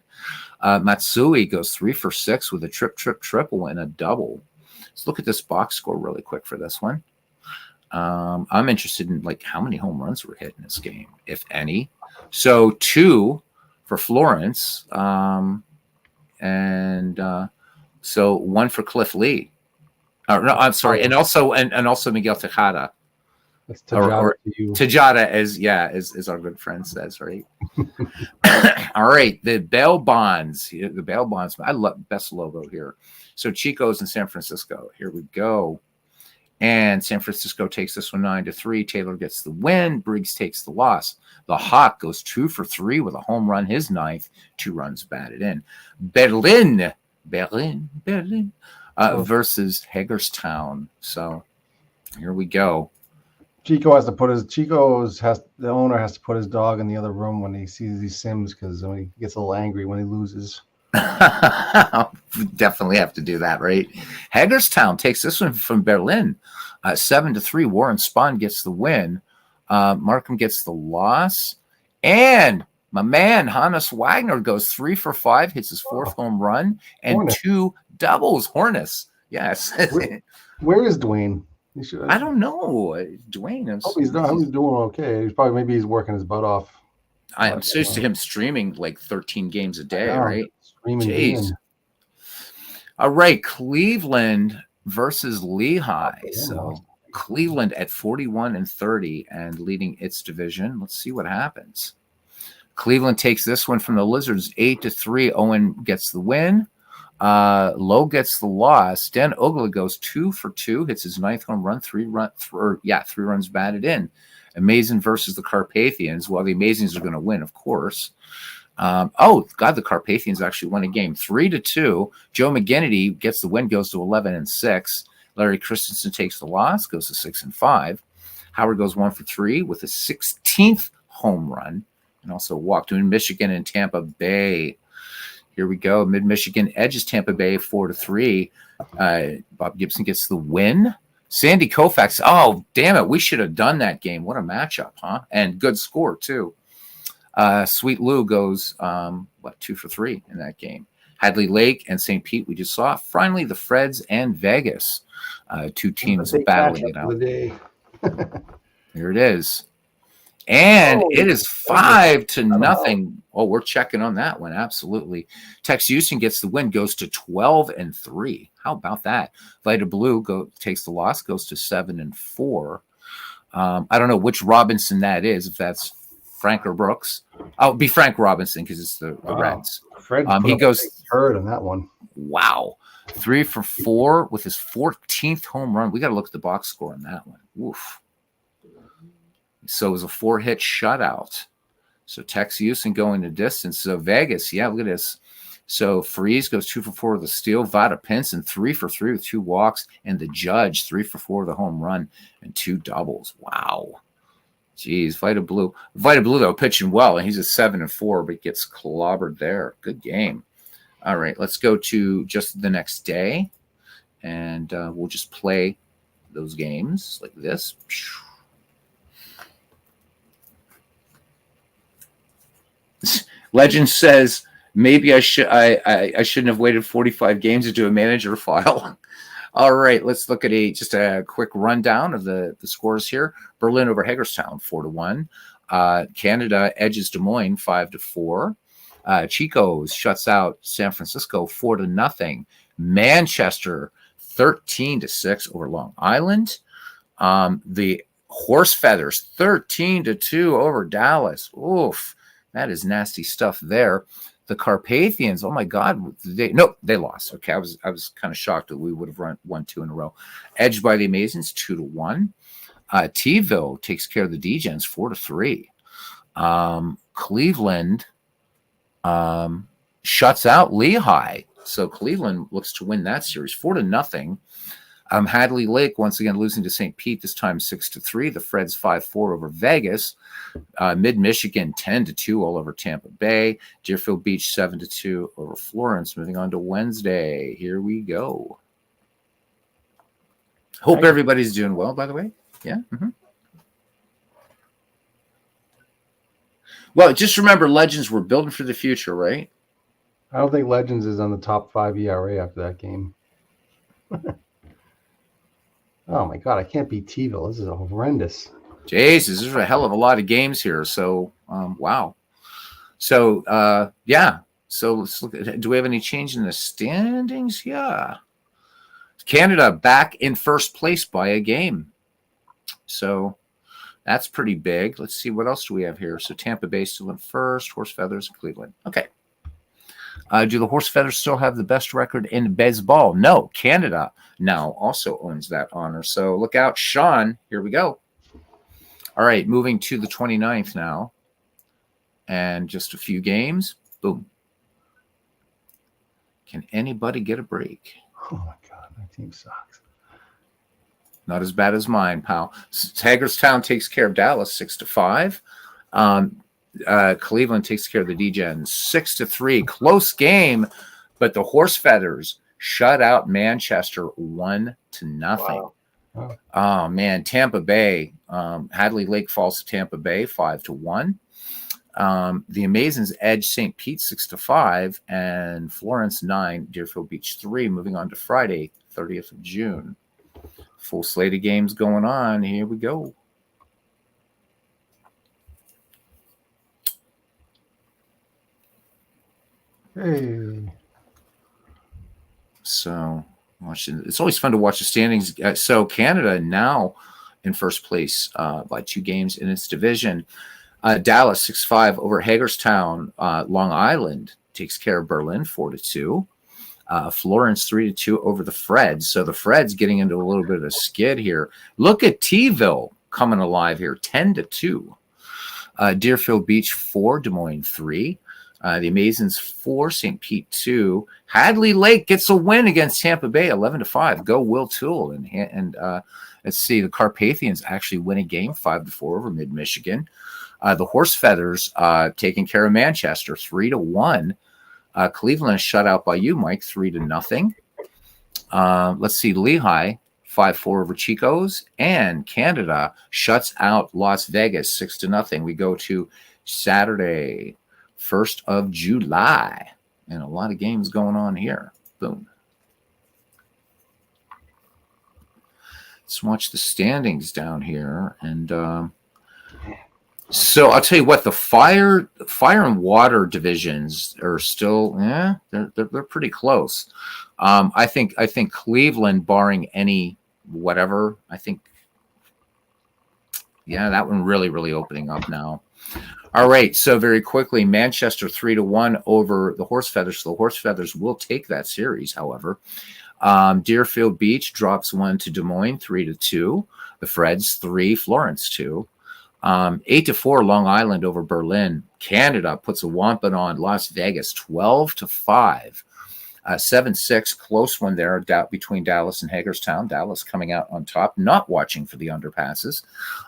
Speaker 1: Matsui goes 3 for 6 with a triple and a double. Let's look at this box score really quick for this one. I'm interested in how many home runs were hit in this game, if any. So 2 for Florence, and so 1 for Cliff Lee. No, I'm sorry, and also Miguel Tejada.
Speaker 2: That's Tejada
Speaker 1: or Tejada, as our good friend says, right? All right, the bail bonds. The bail bonds. I love best logo here. So Chico's in San Francisco. Here we go. And San Francisco takes this one 9-3. Taylor gets the win. Briggs takes the loss. The Hawk goes 2 for 3 with a home run, his 9th, 2 runs batted in. Berlin versus Hagerstown. So here we go.
Speaker 2: The owner has to put his dog in the other room when he sees these sims because he gets a little angry when he loses.
Speaker 1: Definitely have to do that, right? Hagerstown takes this one from Berlin, 7-3. Warren Spahn gets the win. Markham gets the loss, and my man Hannes Wagner goes 3 for 5, hits his fourth home run and
Speaker 2: Hornets.
Speaker 1: 2 doubles. Horness, yes.
Speaker 2: Where is Dwayne?
Speaker 1: I don't know, Dwayne.
Speaker 2: I hope he's doing okay. Maybe he's working his butt off.
Speaker 1: I'm so used to him streaming like 13 games a day, right?
Speaker 2: Streaming.
Speaker 1: Jeez. All right, Cleveland versus Lehigh. So Cleveland at 41-30 and leading its division. Let's see what happens. Cleveland takes this one from the Lizards 8-3. Owen gets the win. Lowe gets the loss. Dan Ogla goes 2 for 2, hits his 9th home run, 3 runs batted in. Amazing versus the Carpathians. Well, the Amazings are going to win, of course. The Carpathians actually won a game 3-2. Joe McGinnity gets the win, goes to 11-6. Larry Christensen takes the loss, goes to 6-5. Howard goes 1 for 3 with a 16th home run and also walked to Michigan and Tampa Bay. Here we go. Mid-Michigan edges Tampa Bay 4-3. Bob Gibson gets the win. Sandy Koufax. Oh, damn it. We should have done that game. What a matchup, huh? And good score, too. Sweet Lou goes, 2 for 3 in that game. Hadley Lake and St. Pete, we just saw. Finally, the Freds and Vegas. 2 teams battling it out. Here it is. And it is 5-0. Oh, we're checking on that one. Absolutely. Tex Houston gets the win, goes to 12-3. How about that? Vita Blue takes the loss, goes to 7-4. I don't know which Robinson that is, if that's Frank or Brooks. Oh, it'd be Frank Robinson because it's the Reds.
Speaker 2: Fred
Speaker 1: he goes
Speaker 2: hurt on that one.
Speaker 1: Wow. 3 for 4 with his 14th home run. We got to look at the box score on that one. Oof. So it was a 4-hit shutout. So Tex Houston going the distance. So Vegas, look at this. So Freeze goes 2 for 4 with a steal. Vada Pinson 3 for 3 with 2 walks. And the Judge 3 for 4 with a home run and 2 doubles. Wow. Jeez, Vita Blue, though, pitching well. And he's at 7-4, but gets clobbered there. Good game. All right, let's go to just the next day. And we'll just play those games like this. Legend says maybe I shouldn't have waited 45 games to do a manager file. All right, let's look at just a quick rundown of the scores here. Berlin over Hagerstown 4-1. Canada edges Des Moines 5-4. Chico's shuts out San Francisco 4-0. Manchester 13-6 over Long Island. The Horse Feathers 13-2 over Dallas. Oof. That is nasty stuff there. The Carpathians, oh my God, they lost. Okay, I was kind of shocked that we would have won 2 in a row. Edged by the Amazings, 2-1. T-ville takes care of the Degens, 4-3. Cleveland shuts out Lehigh, so Cleveland looks to win that series, 4-0. Hadley Lake once again losing to St. Pete, this time 6-3. The Freds 5-4 over Vegas. Mid-Michigan 10-2 all over Tampa Bay. Deerfield Beach 7-2 over Florence. Moving on to Wednesday. Here we go. Hope everybody's doing well, by the way. Yeah. Mm-hmm. Well, just remember, Legends, we're building for the future, right?
Speaker 2: I don't think Legends is on the top 5 ERA after that game. Oh my God, I can't beat T-ville. This is horrendous.
Speaker 1: Jesus, there's a hell of a lot of games here. So, wow. So, So let's look at, do we have any change in the standings? Yeah. Canada back in first place by a game. So that's pretty big. Let's see, what else do we have here? So Tampa Bay still in first, Horse Feathers, and Cleveland. Okay. Do the Horse Feathers still have the best record in baseball? No. Canada now also owns that honor. So look out, Sean. Here we go. All right, moving to the 29th now. And just a few games. Boom. Can anybody get a break?
Speaker 2: Oh, my God. My team sucks.
Speaker 1: Not as bad as mine, pal. Hagerstown takes care of Dallas 6-5. Cleveland takes care of the D-Gens 6-3. Close game, but the Horse Feathers shut out Manchester 1-0.
Speaker 2: Wow.
Speaker 1: Oh man, Tampa Bay. Hadley Lake falls to Tampa Bay 5-1. The Amazons edge St. Pete 6-5, and Florence 9, Deerfield Beach 3. Moving on to Friday, 30th of June. Full slate of games going on. Here we go.
Speaker 2: Hey.
Speaker 1: So it's always fun to watch the standings. So Canada now in first place by 2 games in its division. Dallas 6-5 over Hagerstown. Long Island takes care of Berlin 4-2. Florence 3-2 over the Freds. So the Freds getting into a little bit of a skid here. Look at T-ville coming alive here, 10-2. Deerfield Beach 4, Des Moines 3. The Amazons 4, St. Pete 2. Hadley Lake gets a win against Tampa Bay 11-5. Go Will Toole. And let's see, the Carpathians actually win a game 5-4 over Mid-Michigan. The Horse Feathers taking care of Manchester 3-1. Cleveland is shut out by you, Mike, 3-0. Let's see, Lehigh 5-4 over Chico's, and Canada shuts out Las Vegas 6-0. We go to Saturday, 1st of July, and a lot of games going on here. Boom. Let's watch the standings down here, and so I'll tell you what, the fire and water divisions are still, they're pretty close. I think Cleveland, barring any whatever, I think, that one really opening up now. All right, so very quickly, Manchester 3-1 over the Horse Feathers. So the Horse Feathers will take that series, however. Deerfield Beach drops 1 to Des Moines, 3-2. The Freds 3, Florence 2. 8-4 Long Island over Berlin. Canada puts a whomping on Las Vegas 12-5. 7-6, close one there between Dallas and Hagerstown. Dallas coming out on top, not watching for the underpasses.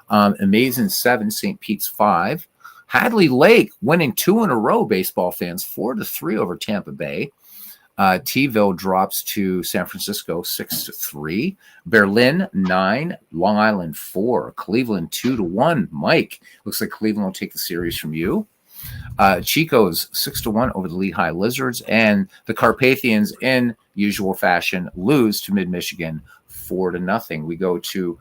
Speaker 1: Amazing 7, St. Pete's 5. Hadley Lake winning 2 in a row, baseball fans, 4-3 over Tampa Bay. T-ville drops to San Francisco 6-3. Berlin 9, Long Island 4, Cleveland 2-1. Mike, looks like Cleveland will take the series from you. Chico's 6-1 over the Lehigh Lizards, and the Carpathians, in usual fashion, lose to Mid-Michigan 4-0. We go to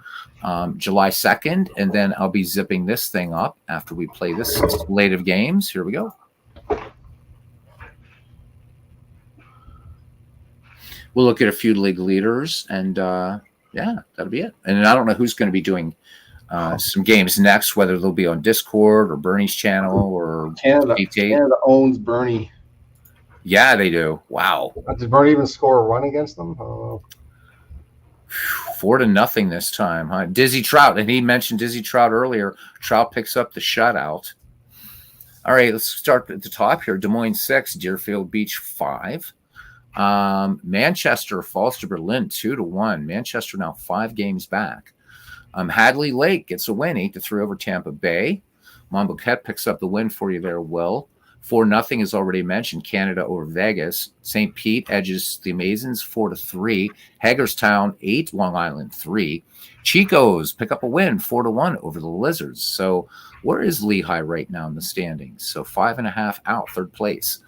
Speaker 1: July 2nd, and then I'll be zipping this thing up after we play this slate of games. Here we go. We'll look at a few league leaders, and that'll be it. And I don't know who's going to be doing some games next, whether they'll be on Discord or Bernie's channel or
Speaker 2: Canada owns Bernie.
Speaker 1: Yeah, they do. Wow.
Speaker 2: Did Bernie even score a run against them?
Speaker 1: 4-0 this time, huh? Dizzy Trout, and he mentioned Dizzy Trout earlier. Trout picks up the shutout. All right, let's start at the top here. Des Moines 6, Deerfield Beach 5. Manchester falls to Berlin 2-1. Manchester now 5 games back. Hadley Lake gets a win 8-3 over Tampa Bay. Montbouquet picks up the win for you there, Will. 4-0 is already mentioned. Canada over Vegas. St. Pete edges the Amazons 4-3. Hagerstown 8, Long Island 3. Chico's pick up a win 4-1 over the Lizards. So where is Lehigh right now in the standings? So 5.5 out, 3rd place.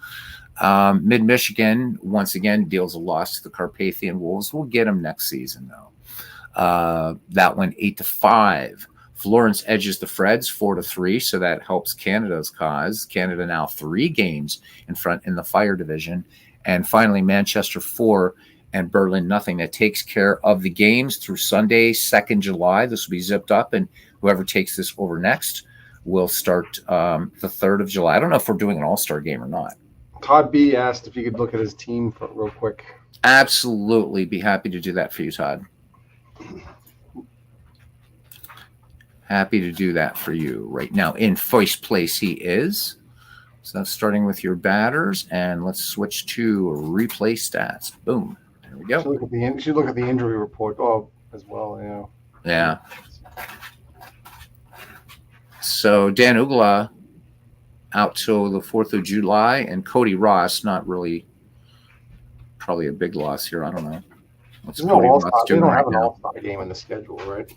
Speaker 1: Mid-Michigan, once again, deals a loss to the Carpathian Wolves. We'll get them next season, though. That one 8-5. Florence edges the Freds 4-3, so that helps Canada's cause. Canada now 3 games in front in the Fire division. And finally, Manchester 4 and Berlin 0. That takes care of the games through Sunday, 2nd July. This will be zipped up, and whoever takes this over next will start the 3rd of July. I don't know if we're doing an all-star game or not.
Speaker 2: Todd B asked if you could look at his team real quick.
Speaker 1: Absolutely. Be happy to do that for you, Todd. Happy to do that for you right now. In first place, he is. So that's starting with your batters, and let's switch to replay stats. Boom. There we go.
Speaker 2: You should look at the injury report as well.
Speaker 1: Yeah. So Dan Ugla out till the 4th of July, and Cody Ross, not really, probably a big loss here. I don't know. What's
Speaker 2: There's no
Speaker 1: Cody Ross
Speaker 2: all-star. They
Speaker 1: doing
Speaker 2: don't
Speaker 1: right
Speaker 2: have an
Speaker 1: now?
Speaker 2: all-star game in the schedule, right?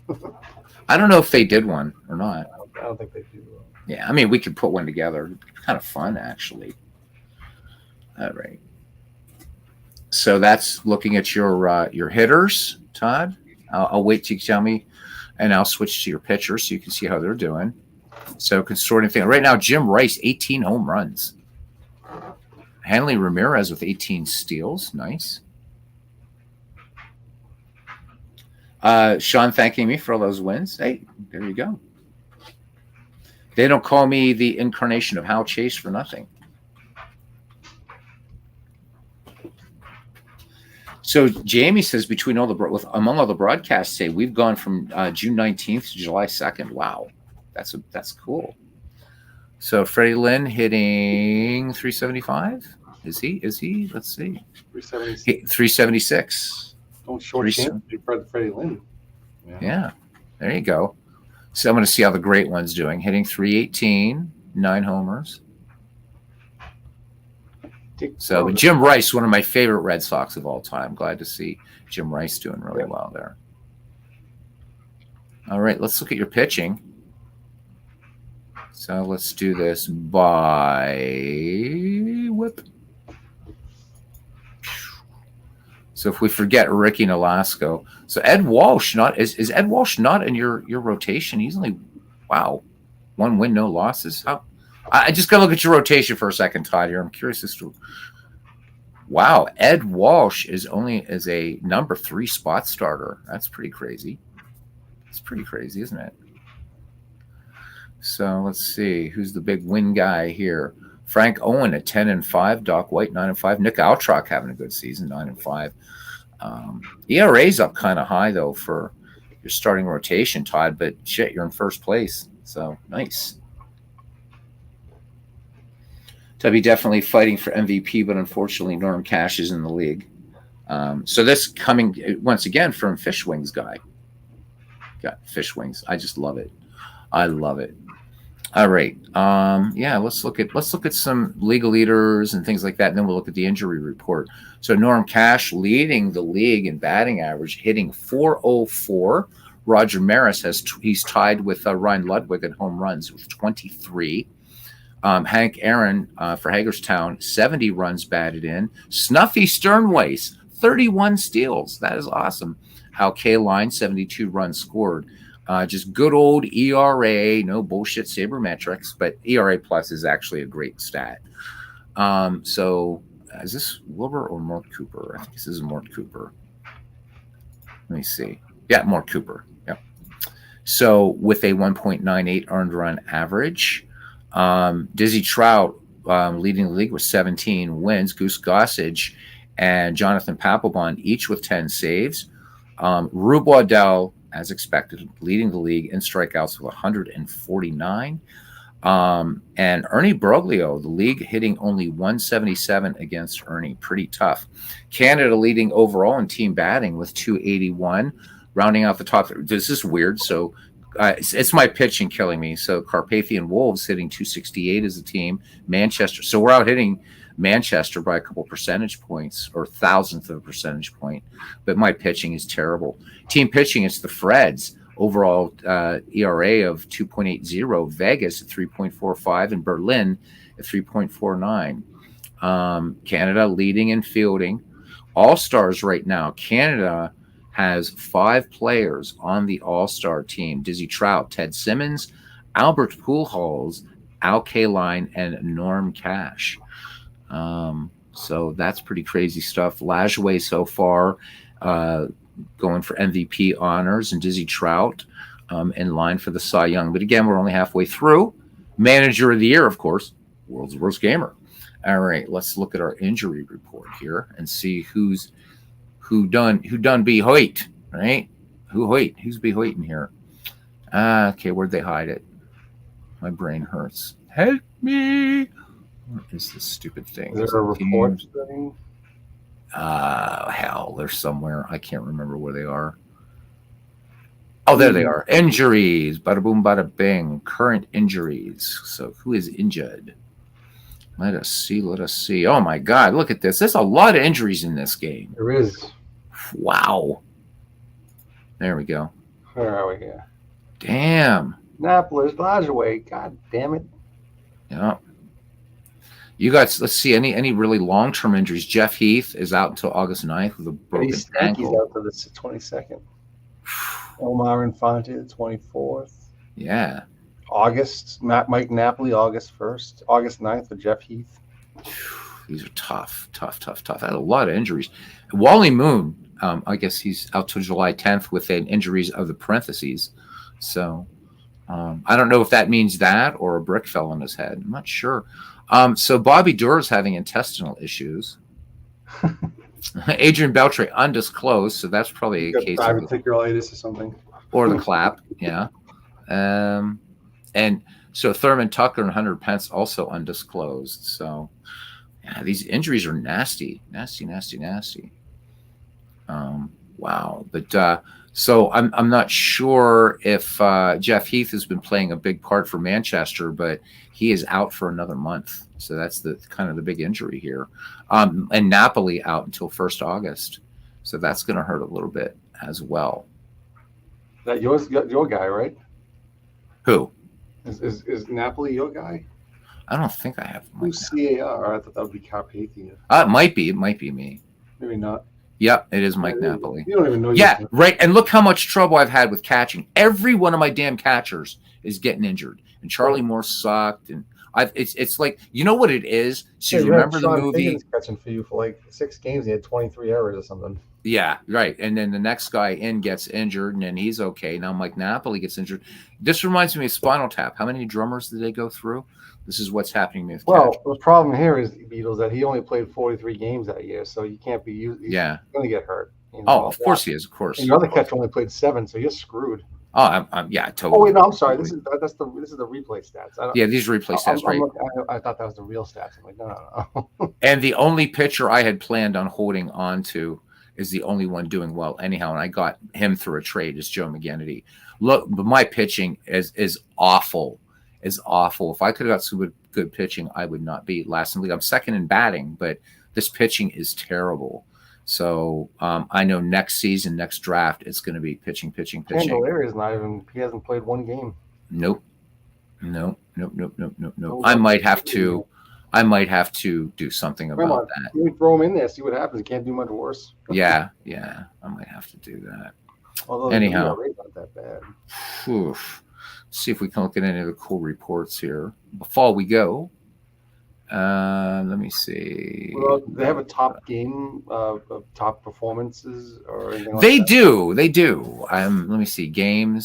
Speaker 1: I don't know if they did one or not.
Speaker 2: I don't think they do.
Speaker 1: Yeah, I mean, we could put one together. Kind of fun, actually. All right. So that's looking at your hitters, Todd. I'll wait till you tell me, and I'll switch to your pitchers so you can see how they're doing. So consorting thing right now, Jim Rice, 18 home runs. Hanley Ramirez with 18 steals. Nice. Sean thanking me for all those wins. Hey, there you go. They don't call me the incarnation of Hal Chase for nothing. So Jamie says among all the broadcasts today, we've gone from June 19th to July 2nd. Wow, that's cool. So Freddie Lynn hitting 375. Is he? Let's see. 376.
Speaker 2: Don't shortchange Freddie Lynn.
Speaker 1: Yeah, there you go. So I'm going to see how the great one's doing. Hitting 318, 9 homers. So Jim Rice, one of my favorite Red Sox of all time. Glad to see Jim Rice doing really well there. All right, let's look at your pitching. So let's do this by whip. So if we forget Ricky Nolasco, so Ed Walsh is Ed Walsh not in your rotation? He's only 1 win, no losses. How? I just got to look at your rotation for a second, Todd. Here, I'm curious as to. Wow, Ed Walsh is only as a number 3 spot starter. That's pretty crazy. It's pretty crazy, isn't it? So let's see who's the big win guy here. Frank Owen at 10-5, Doc White 9-5, Nick Altrock having a good season 9-5. ERA's up kind of high though for your starting rotation, Todd. But shit, you're in first place, so nice. Tubby definitely fighting for MVP, but unfortunately Norm Cash is in the league. So this coming once again from Fish Wings guy. Got Fish Wings. I just love it. I love it. All right. Yeah, let's look at some league leaders and things like that, and then we'll look at the injury report. So Norm Cash leading the league in batting average, hitting .404. Roger Maris he's tied with Ryan Ludwig in home runs with 23. Hank Aaron for Hagerstown, 70 runs batted in. Snuffy Sternways, 31 steals. That is awesome. Hal Kaline, 72 runs scored. Just good old ERA, no bullshit sabermetrics, but ERA plus is actually a great stat. So is this Wilbur or Mort Cooper? I think this is Mort Cooper. Let me see. Yeah, Mort Cooper. Yep. So with a 1.98 earned run average. Dizzy Trout leading the league with 17 wins. Goose Gossage and Jonathan Papelbon each with 10 saves. Rube Waddell, as expected, leading the league in strikeouts with 149. And Ernie Broglio, the league hitting only 177 against Ernie. Pretty tough. Canada leading overall in team batting with 281. Rounding out the top. This is weird. So it's my pitching killing me. So Carpathian Wolves hitting 268 as a team. Manchester. So we're out hitting Manchester by a couple percentage points or thousandth of a percentage point. But my pitching is terrible. Team pitching, it's the Freds. Overall ERA of 2.80. Vegas at 3.45 and Berlin at 3.49. Canada leading in fielding. All-Stars right now. Canada has 5 players on the All-Star team. Dizzy Trout, Ted Simmons, Albert Pujols, Al Kaline, and Norm Cash. So that's pretty crazy stuff. Lajoie so far going for MVP honors, and Dizzy Trout in line for the Cy Young. But again, we're only halfway through. Manager of the Year, of course, World's Worst Gamer. All right, let's look at our injury report here and see who done be Hoyt, right? Who's be Hoyt in here? Okay, where'd they hide it? My brain hurts. Help me. What is this stupid thing?
Speaker 2: Is there a report thing?
Speaker 1: Hell, they're somewhere. I can't remember where they are. Oh, there they are. Injuries. Bada boom, bada bing. Current injuries. So who is injured? Let us see. Let us see. Oh my God! Look at this. There's a lot of injuries in this game.
Speaker 2: There is.
Speaker 1: Wow. There we go.
Speaker 2: Where are we here?
Speaker 1: Damn.
Speaker 2: Napoli, Lajaway. God damn it.
Speaker 1: Yeah. You got, let's see, any really long-term injuries. Jeff Heath is out until August 9th with a broken
Speaker 2: He's
Speaker 1: ankle.
Speaker 2: out to the 22nd. Omar Infante, the 24th.
Speaker 1: Yeah.
Speaker 2: August, Mike Napoli, August 1st. August 9th for Jeff Heath.
Speaker 1: These are tough. I had a lot of injuries. Wally Moon, I guess he's out till July 10th with an injuries of the parentheses. So I don't know if that means that or a brick fell on his head. I'm not sure. So Bobby Durr is having intestinal issues. Adrian Beltre undisclosed, so that's probably a case of
Speaker 2: diverticulitis or something.
Speaker 1: Or the clap, yeah. And so Thurman Tucker and Hunter Pence also undisclosed. So yeah, these injuries are nasty. Wow. But so I'm not sure if Jeff Heath has been playing a big part for Manchester, but he is out for another month. So that's the kind of the big injury here. And Napoli out until 1st August. So that's going to hurt a little bit as well.
Speaker 2: That your guy, right?
Speaker 1: Who?
Speaker 2: Is Napoli your guy?
Speaker 1: I don't think I have.
Speaker 2: Who's CAR? I thought that would be Carpathia.
Speaker 1: It might be. It might be me.
Speaker 2: Maybe not.
Speaker 1: Yep, it is Mike Napoli.
Speaker 2: You don't even know.
Speaker 1: Yeah, right. And look how much trouble I've had with catching. Every one of my damn catchers is getting injured. And Charlie Moore sucked. And it's like, you know what it is? So you remember the movie?
Speaker 2: Higgins catching for you for like 6 games. He had 23 errors or something.
Speaker 1: Yeah, right. And then the next guy in gets injured, and then he's okay. Now Mike Napoli gets injured. This reminds me of Spinal Tap. How many drummers did they go through? This is what's happening with
Speaker 2: catching. The problem here is, Beatles, that he only played 43 games that year, so you can't be used. He's going to get hurt.
Speaker 1: Of course he is, of course.
Speaker 2: And your other catcher only played 7, so you're screwed.
Speaker 1: Oh, yeah, totally.
Speaker 2: Oh wait, no, I'm sorry. This is the replay stats.
Speaker 1: These are replay stats, right?
Speaker 2: I thought that was the real stats. I'm like, no.
Speaker 1: And the only pitcher I had planned on holding on to is the only one doing well anyhow, and I got him through a trade, is Joe McGinnity. Look, but my pitching is awful. If I could have got some good pitching, I would not be last in the league. I'm second in batting, but this pitching is terrible. So I know next season, next draft, it's going to be pitching.
Speaker 2: Candelaria is not even. He hasn't played 1 game.
Speaker 1: Nope. I might have to do something about that.
Speaker 2: You throw him in there, see what happens. He can't do much worse.
Speaker 1: Yeah. I might have to do that.
Speaker 2: Although
Speaker 1: anyhow,
Speaker 2: not that bad.
Speaker 1: Oof. See if we can look at any of the cool reports here before we go. Let me see.
Speaker 2: Well, they have a top game of top performances or anything like
Speaker 1: they
Speaker 2: that?
Speaker 1: They do. Let me see. Game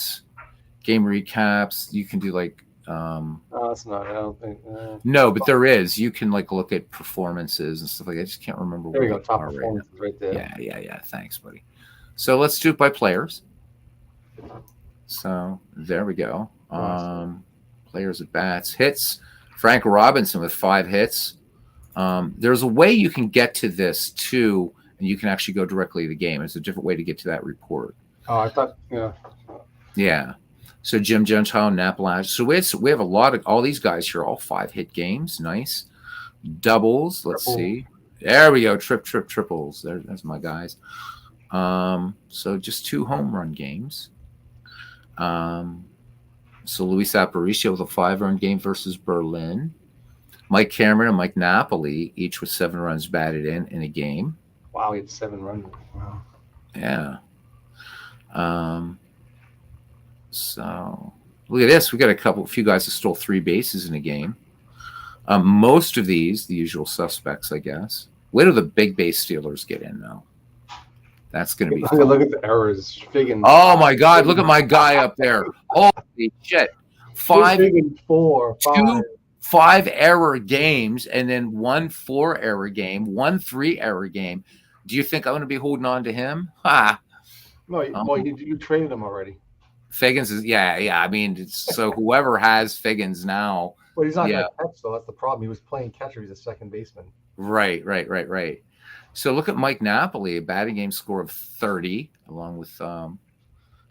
Speaker 1: recaps. You can do like.
Speaker 2: No, that's not. I don't think.
Speaker 1: No, but there is. You can like look at performances and stuff like that. I just can't remember.
Speaker 2: There you go. Top performances right there.
Speaker 1: Yeah. Thanks, buddy. So let's do it by players. So there we go. Players at bats, hits. Frank Robinson with 5 hits. There's a way you can get to this too, and you can actually go directly to the game. It's a different way to get to that report.
Speaker 2: Oh, I thought, yeah.
Speaker 1: Yeah. So Jim Gentile, Napalage. So we have a lot of all these guys here, all 5-hit games. Nice. Doubles. Let's see. There we go. Triples. There's my guys. So just 2 home run games. So Luis Aparicio with a 5-run game versus Berlin. Mike Cameron and Mike Napoli, each with 7 runs batted in a game.
Speaker 2: Wow, he had 7 runs. Wow.
Speaker 1: Yeah. So look at this. We got a few guys that stole 3 bases in a game. Most of these, the usual suspects, I guess. Where do the big base stealers get in, though? That's going to be fun.
Speaker 2: Look at the errors. Figgins.
Speaker 1: Oh, my God. Look at my guy up there. Holy shit. 5 error games, and then 1 4 error game, 1 3 error game. Do you think I'm going to be holding on to him? Ha.
Speaker 2: No, you traded him already.
Speaker 1: Figgins is, yeah. I mean, so whoever has Figgins now.
Speaker 2: Well, he's not going to catch, though. That's the problem. He was playing catcher. He's a second baseman.
Speaker 1: Right. So look at Mike Napoli, a batting game score of 30, along with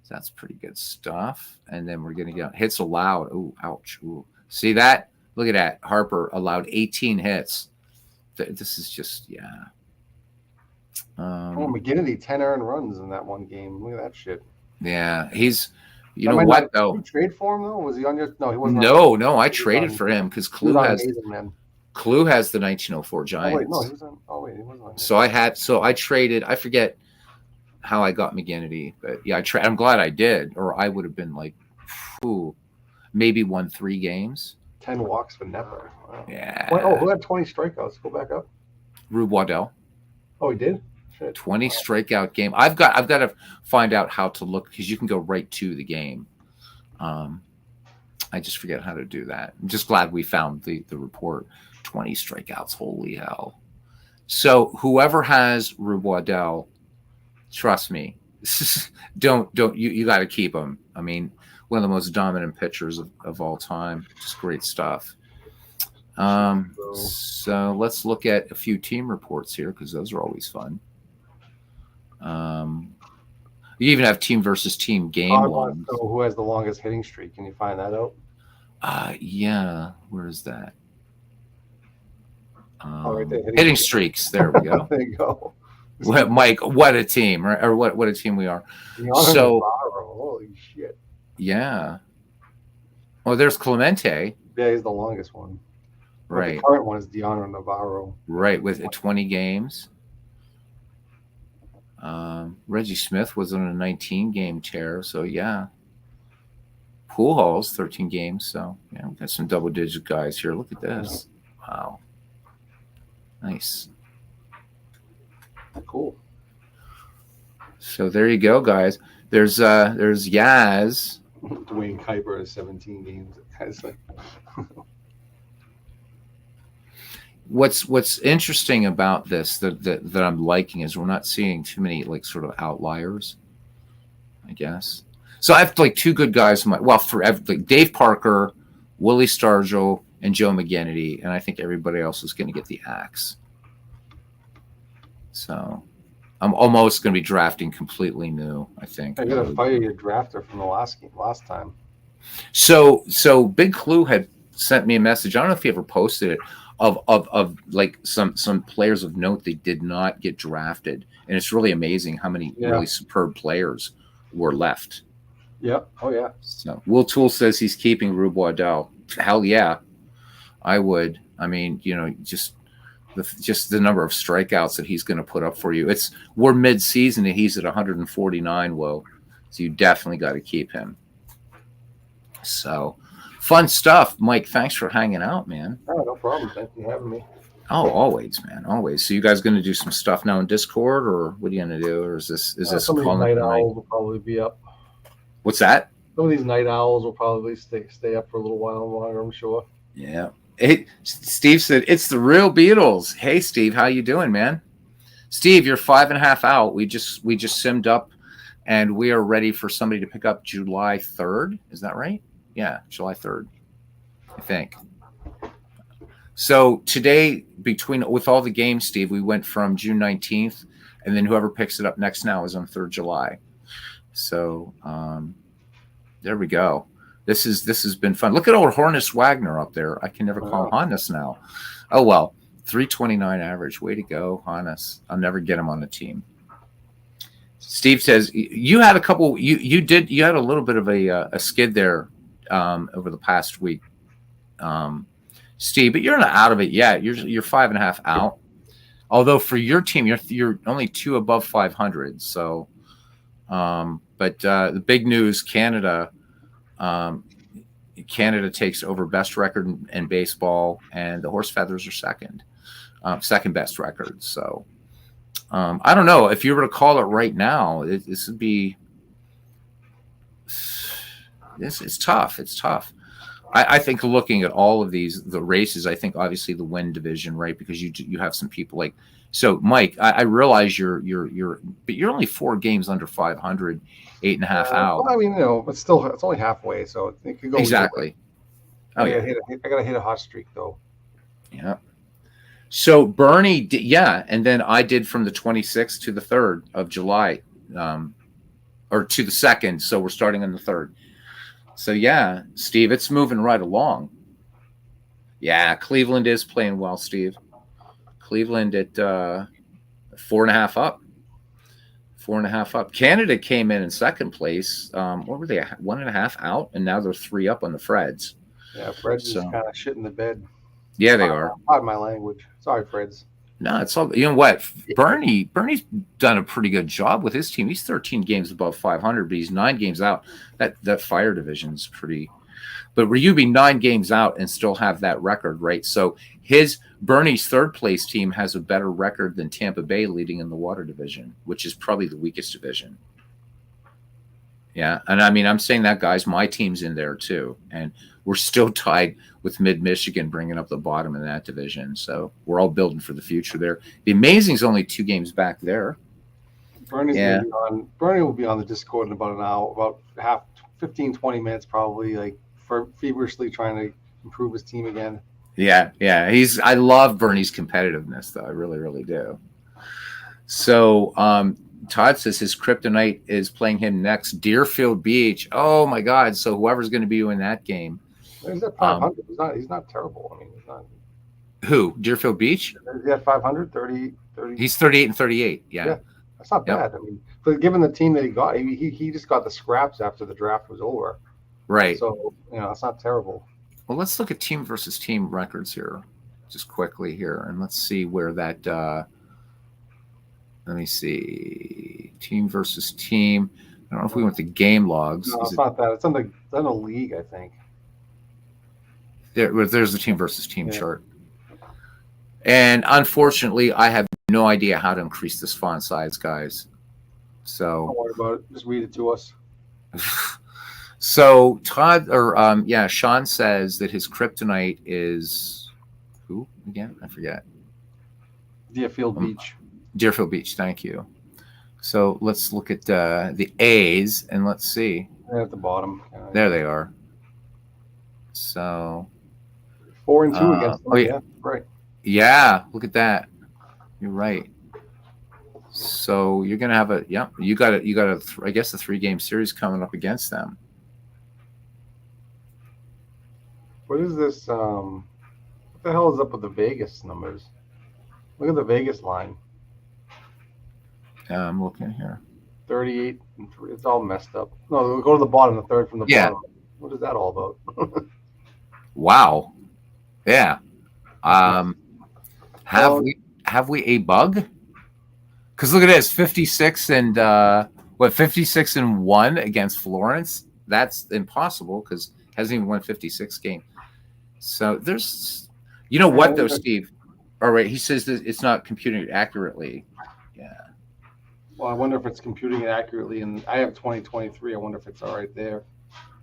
Speaker 1: that's pretty good stuff. And then we're going to get hits allowed. Ooh, ouch. Ooh. See that? Look at that. Harper allowed 18 hits. This is just, yeah.
Speaker 2: McGinnity, 10 earned runs in that one game. Look at that shit.
Speaker 1: Yeah, he's, you
Speaker 2: That
Speaker 1: know
Speaker 2: might
Speaker 1: what,
Speaker 2: not,
Speaker 1: though?
Speaker 2: did you trade for him, though? Was he on your? No, he wasn't.
Speaker 1: No, I traded for him because
Speaker 2: He was
Speaker 1: Clue
Speaker 2: on
Speaker 1: has
Speaker 2: Amazing Man.
Speaker 1: Clue has the 1904
Speaker 2: Oh
Speaker 1: Giants.
Speaker 2: wait, no, he was on. Oh wait, he wasn't on.
Speaker 1: So I traded. I forget how I got McGinnity, but yeah, I'm glad I did, or I would have been like, whew, maybe won 3 games.
Speaker 2: 10 walks for Nepper. Wow.
Speaker 1: Yeah.
Speaker 2: Who had 20 strikeouts? Go back up.
Speaker 1: Rube Waddell.
Speaker 2: Oh, he did. Shit.
Speaker 1: 20 strikeout game. I've got to find out how to look because you can go right to the game. I just forget how to do that. I'm just glad we found the report. 20 strikeouts. Holy hell. So whoever has Rube Waddell, trust me, don't you got to keep him. I mean, one of the most dominant pitchers of all time. Just great stuff. So let's look at a few team reports here because those are always fun. You even have team versus team game logs.
Speaker 2: So who has the longest hitting streak? Can you find that out?
Speaker 1: Yeah. Where is that?
Speaker 2: Right there,
Speaker 1: hitting streaks. There we go.
Speaker 2: There you go.
Speaker 1: What, Mike? What a team, or what a team we are. So,
Speaker 2: holy shit.
Speaker 1: Yeah. Well, there's Clemente.
Speaker 2: Yeah, he's the longest one.
Speaker 1: Right.
Speaker 2: The current one is Deanna Navarro.
Speaker 1: Right, with 20 games. Reggie Smith was on a 19-game tear, so yeah. Pujols 13 games, so yeah, we got some double-digit guys here. Look at this. Wow. Nice.
Speaker 2: Cool.
Speaker 1: So there you go, guys. There's Yaz.
Speaker 2: Dwayne Kuiper has 17 games.
Speaker 1: What's interesting about this that I'm liking is we're not seeing too many like sort of outliers, I guess. So I have like 2 good guys. Like Dave Parker, Willie Stargell, and Joe McGinnity, and I think everybody else is going to get the axe. So I'm almost going to be drafting completely new, I think.
Speaker 2: I got to fire your drafter from the last time.
Speaker 1: So Big Clue had sent me a message. I don't know if he ever posted it of like some players of note they did not get drafted, and it's really amazing how many really superb players were left.
Speaker 2: Yeah. Oh yeah.
Speaker 1: So Will Toole says he's keeping Rube Waddell. Hell yeah, I would. I mean, just the number of strikeouts that he's going to put up for you. We're mid-season and he's at 149. Whoa, so you definitely got to keep him. So fun stuff, Mike. Thanks for hanging out, man.
Speaker 2: Oh, no problem. Thank you for having me.
Speaker 1: Oh, always, man, always. So you guys going to do some stuff now in Discord, or what are you going to do, or is this
Speaker 2: some of these night owls will probably be up?
Speaker 1: What's that?
Speaker 2: Some of these night owls will probably stay up for a little while longer, I'm sure.
Speaker 1: Yeah. Hey, Steve said it's the real Beatles. Hey, Steve, how you doing, man? Steve, you're 5.5 out. We just simmed up, and we are ready for somebody to pick up July 3rd. Is that right? Yeah, July 3rd, I think. So today, with all the games, Steve, we went from June 19th, and then whoever picks it up next now is on 3rd July. So there we go. This has been fun. Look at old Hornus Wagner up there. I can never call him Hornus now. Oh well, 329 average. Way to go, Hornus. I'll never get him on the team. Steve says you had a couple. You had a little bit of a skid there over the past week, Steve. But you're not out of it yet. You're 5.5 out. Although for your team, you're only 2 above 500. So, but the big news, Canada takes over best record in baseball, and the Horse Feathers are second best record. So I don't know if you were to call it right now. This would be it's tough. It's tough. I think looking at all of the races, I think obviously the win division, right? Because you have some people like. So, Mike, I realize but you're only 4 games under 500, 8.5 out.
Speaker 2: Well, I mean, but still, it's only halfway, so it could go
Speaker 1: exactly.
Speaker 2: Oh yeah, I gotta hit a hot streak though.
Speaker 1: Yeah. So Bernie, and then I did from the 26th to the 3rd of July, or to the 2nd. So we're starting on the 3rd. So yeah, Steve, it's moving right along. Yeah, Cleveland is playing well, Steve. Cleveland at 4.5 up. 4.5 up. Canada came in second place. What were they? 1.5 out, and now they're 3 up on the Freds.
Speaker 2: Yeah, Fred's
Speaker 1: So,
Speaker 2: is kind of shit in the bed.
Speaker 1: Yeah, they are.
Speaker 2: Pardon my language. Sorry, Freds.
Speaker 1: No, it's all. You know what? Bernie's done a pretty good job with his team. He's 13 games above 500, but he's 9 games out. That fire division's pretty. But you be 9 games out and still have that record, right? So Bernie's third place team has a better record than Tampa Bay leading in the water division, which is probably the weakest division. Yeah, and I mean, I'm saying that, guys, my team's in there too, and we're still tied with Mid-Michigan bringing up the bottom in that division. So we're all building for the future there. The Amazing's only 2 games back there.
Speaker 2: Bernie will be on the Discord in about an hour, about 15, 20 minutes probably, like feverishly trying to improve his team again.
Speaker 1: Yeah. I love Bernie's competitiveness, though. I really, really do. So Todd says his kryptonite is playing him next, Deerfield Beach. Oh my God! So whoever's going to be in that game,
Speaker 2: he's at 500. He's not terrible. I mean, he's not.
Speaker 1: Who? Deerfield Beach?
Speaker 2: He's at 500, 30.
Speaker 1: He's 38 and 38. Yeah.
Speaker 2: That's not bad. I mean, but given the team that he got, he just got the scraps after the draft was over.
Speaker 1: Right.
Speaker 2: So it's not terrible.
Speaker 1: Well, let's look at team versus team records here, just quickly here, and let's see where that. Let me see. Team versus team. I don't know if we went to game logs.
Speaker 2: No, it's not that. It's in the league, I think.
Speaker 1: There's the team versus team chart. And unfortunately, I have no idea how to increase this font size, guys. So
Speaker 2: don't worry about it. Just read it to us.
Speaker 1: So Sean says that his kryptonite is who again? I forget.
Speaker 2: Deerfield Beach.
Speaker 1: Deerfield Beach. Thank you. So let's look at the A's and let's see.
Speaker 2: They're at the bottom.
Speaker 1: There they are. So
Speaker 2: 4-2 against them. Yeah, right.
Speaker 1: Yeah, look at that. You're right. So you're gonna have you got a I guess a 3-game series coming up against them.
Speaker 2: What is this? What the hell is up with the Vegas numbers? Look at the Vegas line.
Speaker 1: I'm looking here.
Speaker 2: 38 and 3. It's all messed up. No, we'll go to the bottom, the third from the bottom. What is that all about?
Speaker 1: Wow. Yeah. Have we a bug? Because look at this, 56 and 56 and 1 against Florence. That's impossible because hasn't even won 56 game. So there's, what though, Steve? All right, he says that it's not computing accurately. Yeah.
Speaker 2: Well, I wonder if it's computing it accurately, and I have 2023. I wonder if it's all right there.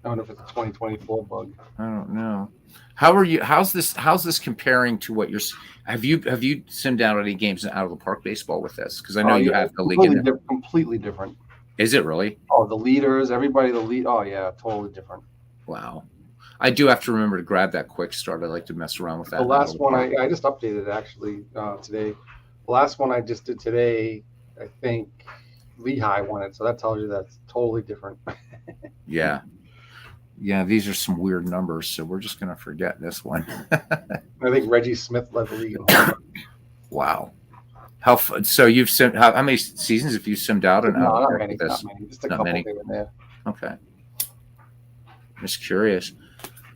Speaker 2: I wonder if it's a 2024 bug.
Speaker 1: I don't know. How's this comparing to what have you simmed out any games out of the park baseball with this? Because I know you have the league in there.
Speaker 2: Completely different.
Speaker 1: Is it really?
Speaker 2: Oh, the leaders, everybody, Oh yeah, totally different.
Speaker 1: Wow. I do have to remember to grab that quick start. I like to mess around with that.
Speaker 2: The last one I just updated actually today. The last one I just did today, I think Lehigh won it, so that tells you that's totally different.
Speaker 1: Yeah. Yeah, these are some weird numbers, so we're just going to forget this one.
Speaker 2: I think Reggie Smith led the league.
Speaker 1: Wow. So you've simmed, how many seasons have you simmed out?
Speaker 2: No, not many. Just a couple here and there.
Speaker 1: Okay. Just curious.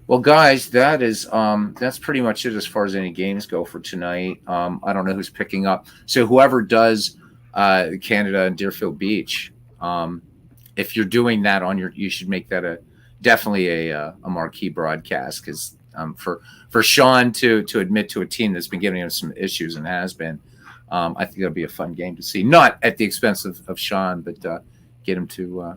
Speaker 1: Well, guys, that's pretty much it as far as any games go for tonight. I don't know who's picking up. So whoever does Canada and Deerfield Beach, if you're doing that you should make that definitely a marquee broadcast because for Sean to admit to a team that's been giving him some issues and has been, I think it'll be a fun game to see. Not at the expense of Sean, but get him to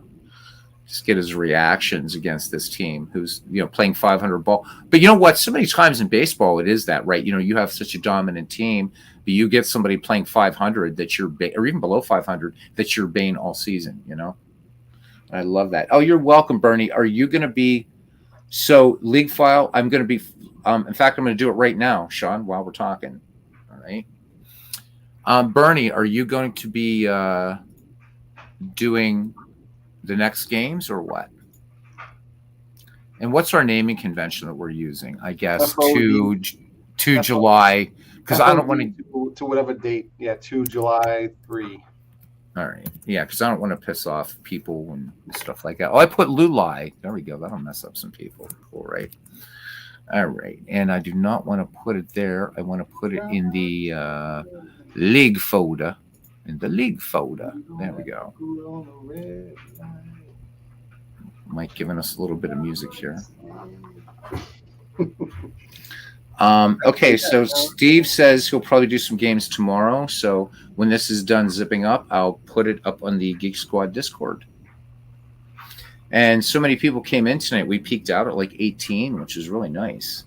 Speaker 1: just get his reactions against this team who's playing 500 ball. But you know what? So many times in baseball it is that, right? You have such a dominant team, but you get somebody playing 500 that or even below 500 that you're bane all season. I love that. Oh, you're welcome, Bernie. Are you going to be League File? I'm going to be. In fact, I'm going to do it right now, Sean, while we're talking. All right. Bernie, are you going to be doing the next games or what? And what's our naming convention that we're using? I guess
Speaker 2: FOD.
Speaker 1: to July, because I don't want
Speaker 2: to whatever date. Yeah, to July 3.
Speaker 1: All right. Yeah, because I don't want to piss off people and stuff like that. Oh, I put Lulai. There we go. That'll mess up some people. All right. All right. And I do not want to put it there. I want to put it in the league folder. In the league folder. There we go. Mike giving us a little bit of music here. Okay, so Steve says he'll probably do some games tomorrow. So when this is done zipping up, I'll put it up on the Geek Squad Discord. And so many people came in tonight. We peaked out at like 18, which is really nice.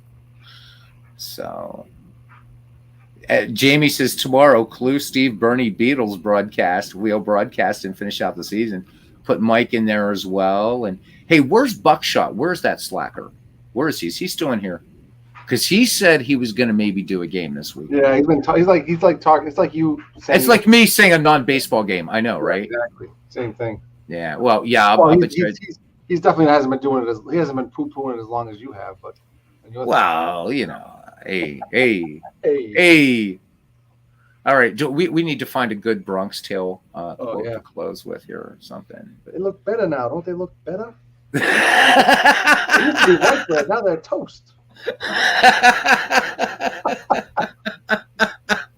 Speaker 1: So Jamie says tomorrow, Clue, Steve, Bernie, Beatles broadcast. We'll broadcast and finish out the season. Put Mike in there as well. And hey, where's Buckshot? Where's that slacker? Where is he? Is he still in here? Because he said he was going to maybe do a game this week.
Speaker 2: Yeah, he's like talking. It's like you.
Speaker 1: It's like me saying a non-baseball game. I know, right?
Speaker 2: Exactly. Same thing.
Speaker 1: Yeah. Well, yeah.
Speaker 2: He's definitely hasn't been doing it. He hasn't been poo-pooing it as long as you have. But
Speaker 1: well, you know, hey. All right, we need to find a good Bronx Tale to close with here or something.
Speaker 2: They look better now, don't they? Look better. They used to be white bread. Now they're toast.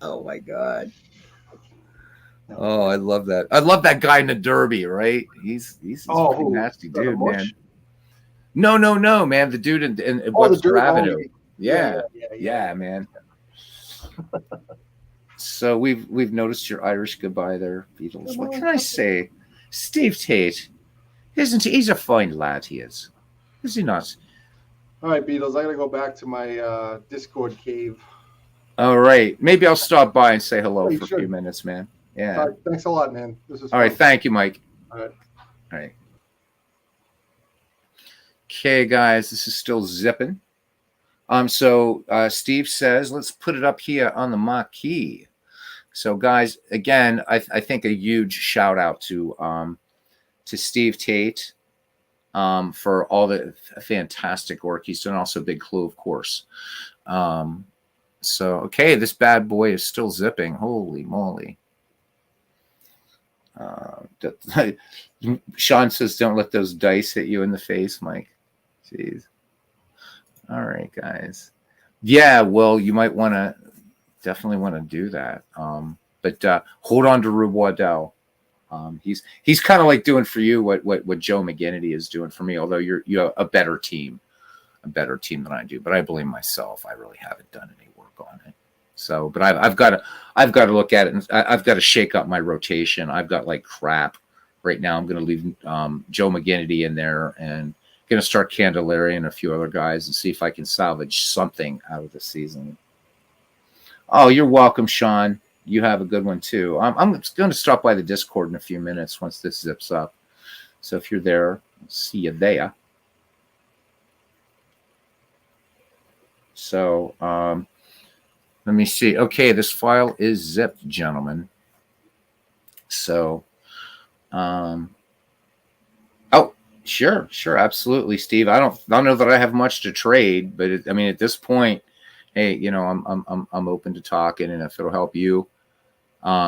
Speaker 1: Oh my god. Oh, I love that. I love that guy in the Derby, right? He's a pretty nasty dude, man. No, man. The dude in Webster Avenue. Yeah, man. So we've noticed your Irish goodbye there, Beatles. What can I say? Steve Tate, isn't he? He's a fine lad, he is. Is he not?
Speaker 2: All right, Beatles, I got to go back to my Discord cave.
Speaker 1: All right. Maybe I'll stop by and say hello for a few minutes, man. Yeah.
Speaker 2: All right, thanks a lot, man. This is
Speaker 1: all right. Thank you, Mike.
Speaker 2: All
Speaker 1: right. Okay, guys, this is still zipping. So Steve says, let's put it up here on the marquee. So, guys, again, I think a huge shout out to Steve Tate. For all the fantastic work he's done. Also Big Clue, of course. So, okay, this bad boy is still zipping. Holy moly. Sean says, don't let those dice hit you in the face, Mike. Jeez. All right, guys. Yeah, well, you might definitely want to do that. But hold on to Rube Waddell. He's kind of like doing for you what Joe McGinnity is doing for me, although you're a better team than I do. But I blame myself. I really haven't done any work on it. So, but I've got to look at it, and I've got to shake up my rotation. I've got like crap right now. I'm going to leave Joe McGinnity in there, and going to start Candelaria and a few other guys, and see if I can salvage something out of the season. Oh, you're welcome, Sean. You have a good one too. I'm going to stop by the Discord in a few minutes once this zips up. So if you're there, I'll see you there. So let me see. Okay, this file is zipped, gentlemen. So, oh, sure, absolutely, Steve. I don't know that I have much to trade, but at this point, hey, you know, I'm open to talking, and if it'll help you.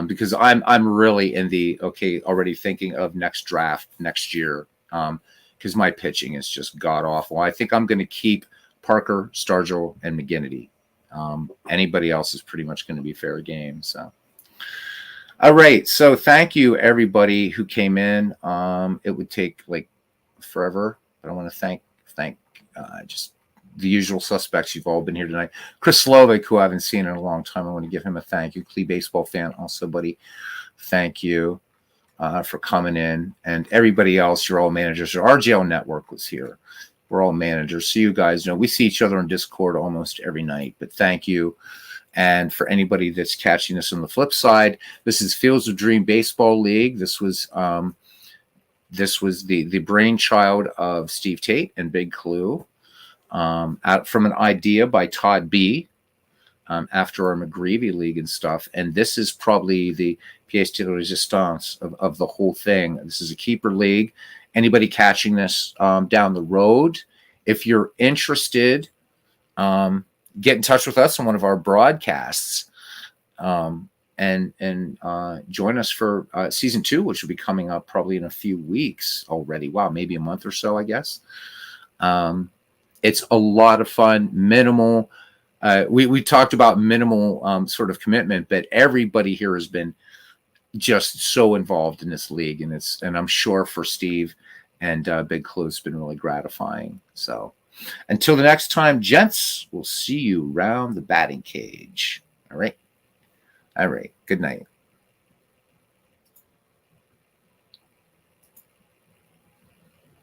Speaker 1: Because I'm really in the already thinking of next draft next year. Because my pitching is just god awful. I think I'm going to keep Parker, Stargell, and McGinnity. Anybody else is pretty much going to be fair game. So, all right. So thank you everybody who came in. It would take like forever, but I want to thank just the usual suspects. You've all been here tonight. Chris Slovic, who I haven't seen in a long time. I want to give him a thank you. Clee baseball fan also, buddy. Thank you for coming in. And everybody else, you're all managers. Our RGL Network was here. We're all managers. So you guys know we see each other on Discord almost every night. But thank you. And for anybody that's catching us on the flip side, this is Fields of Dream Baseball League. This was the brainchild of Steve Tate and Big Clue. Out from an idea by Todd B. After our McGreevy League and stuff. And this is probably the pièce de résistance of the whole thing. This is a keeper league. Anybody catching this down the road, if you're interested, get in touch with us on one of our broadcasts, and join us for season 2, which will be coming up probably in a few weeks already. Wow, maybe a month or so, I guess. It's a lot of fun, minimal. We talked about minimal sort of commitment, but everybody here has been just so involved in this league, and I'm sure for Steve and Big Clue, it's been really gratifying. So until the next time, gents, we'll see you around the batting cage. All right. Good night.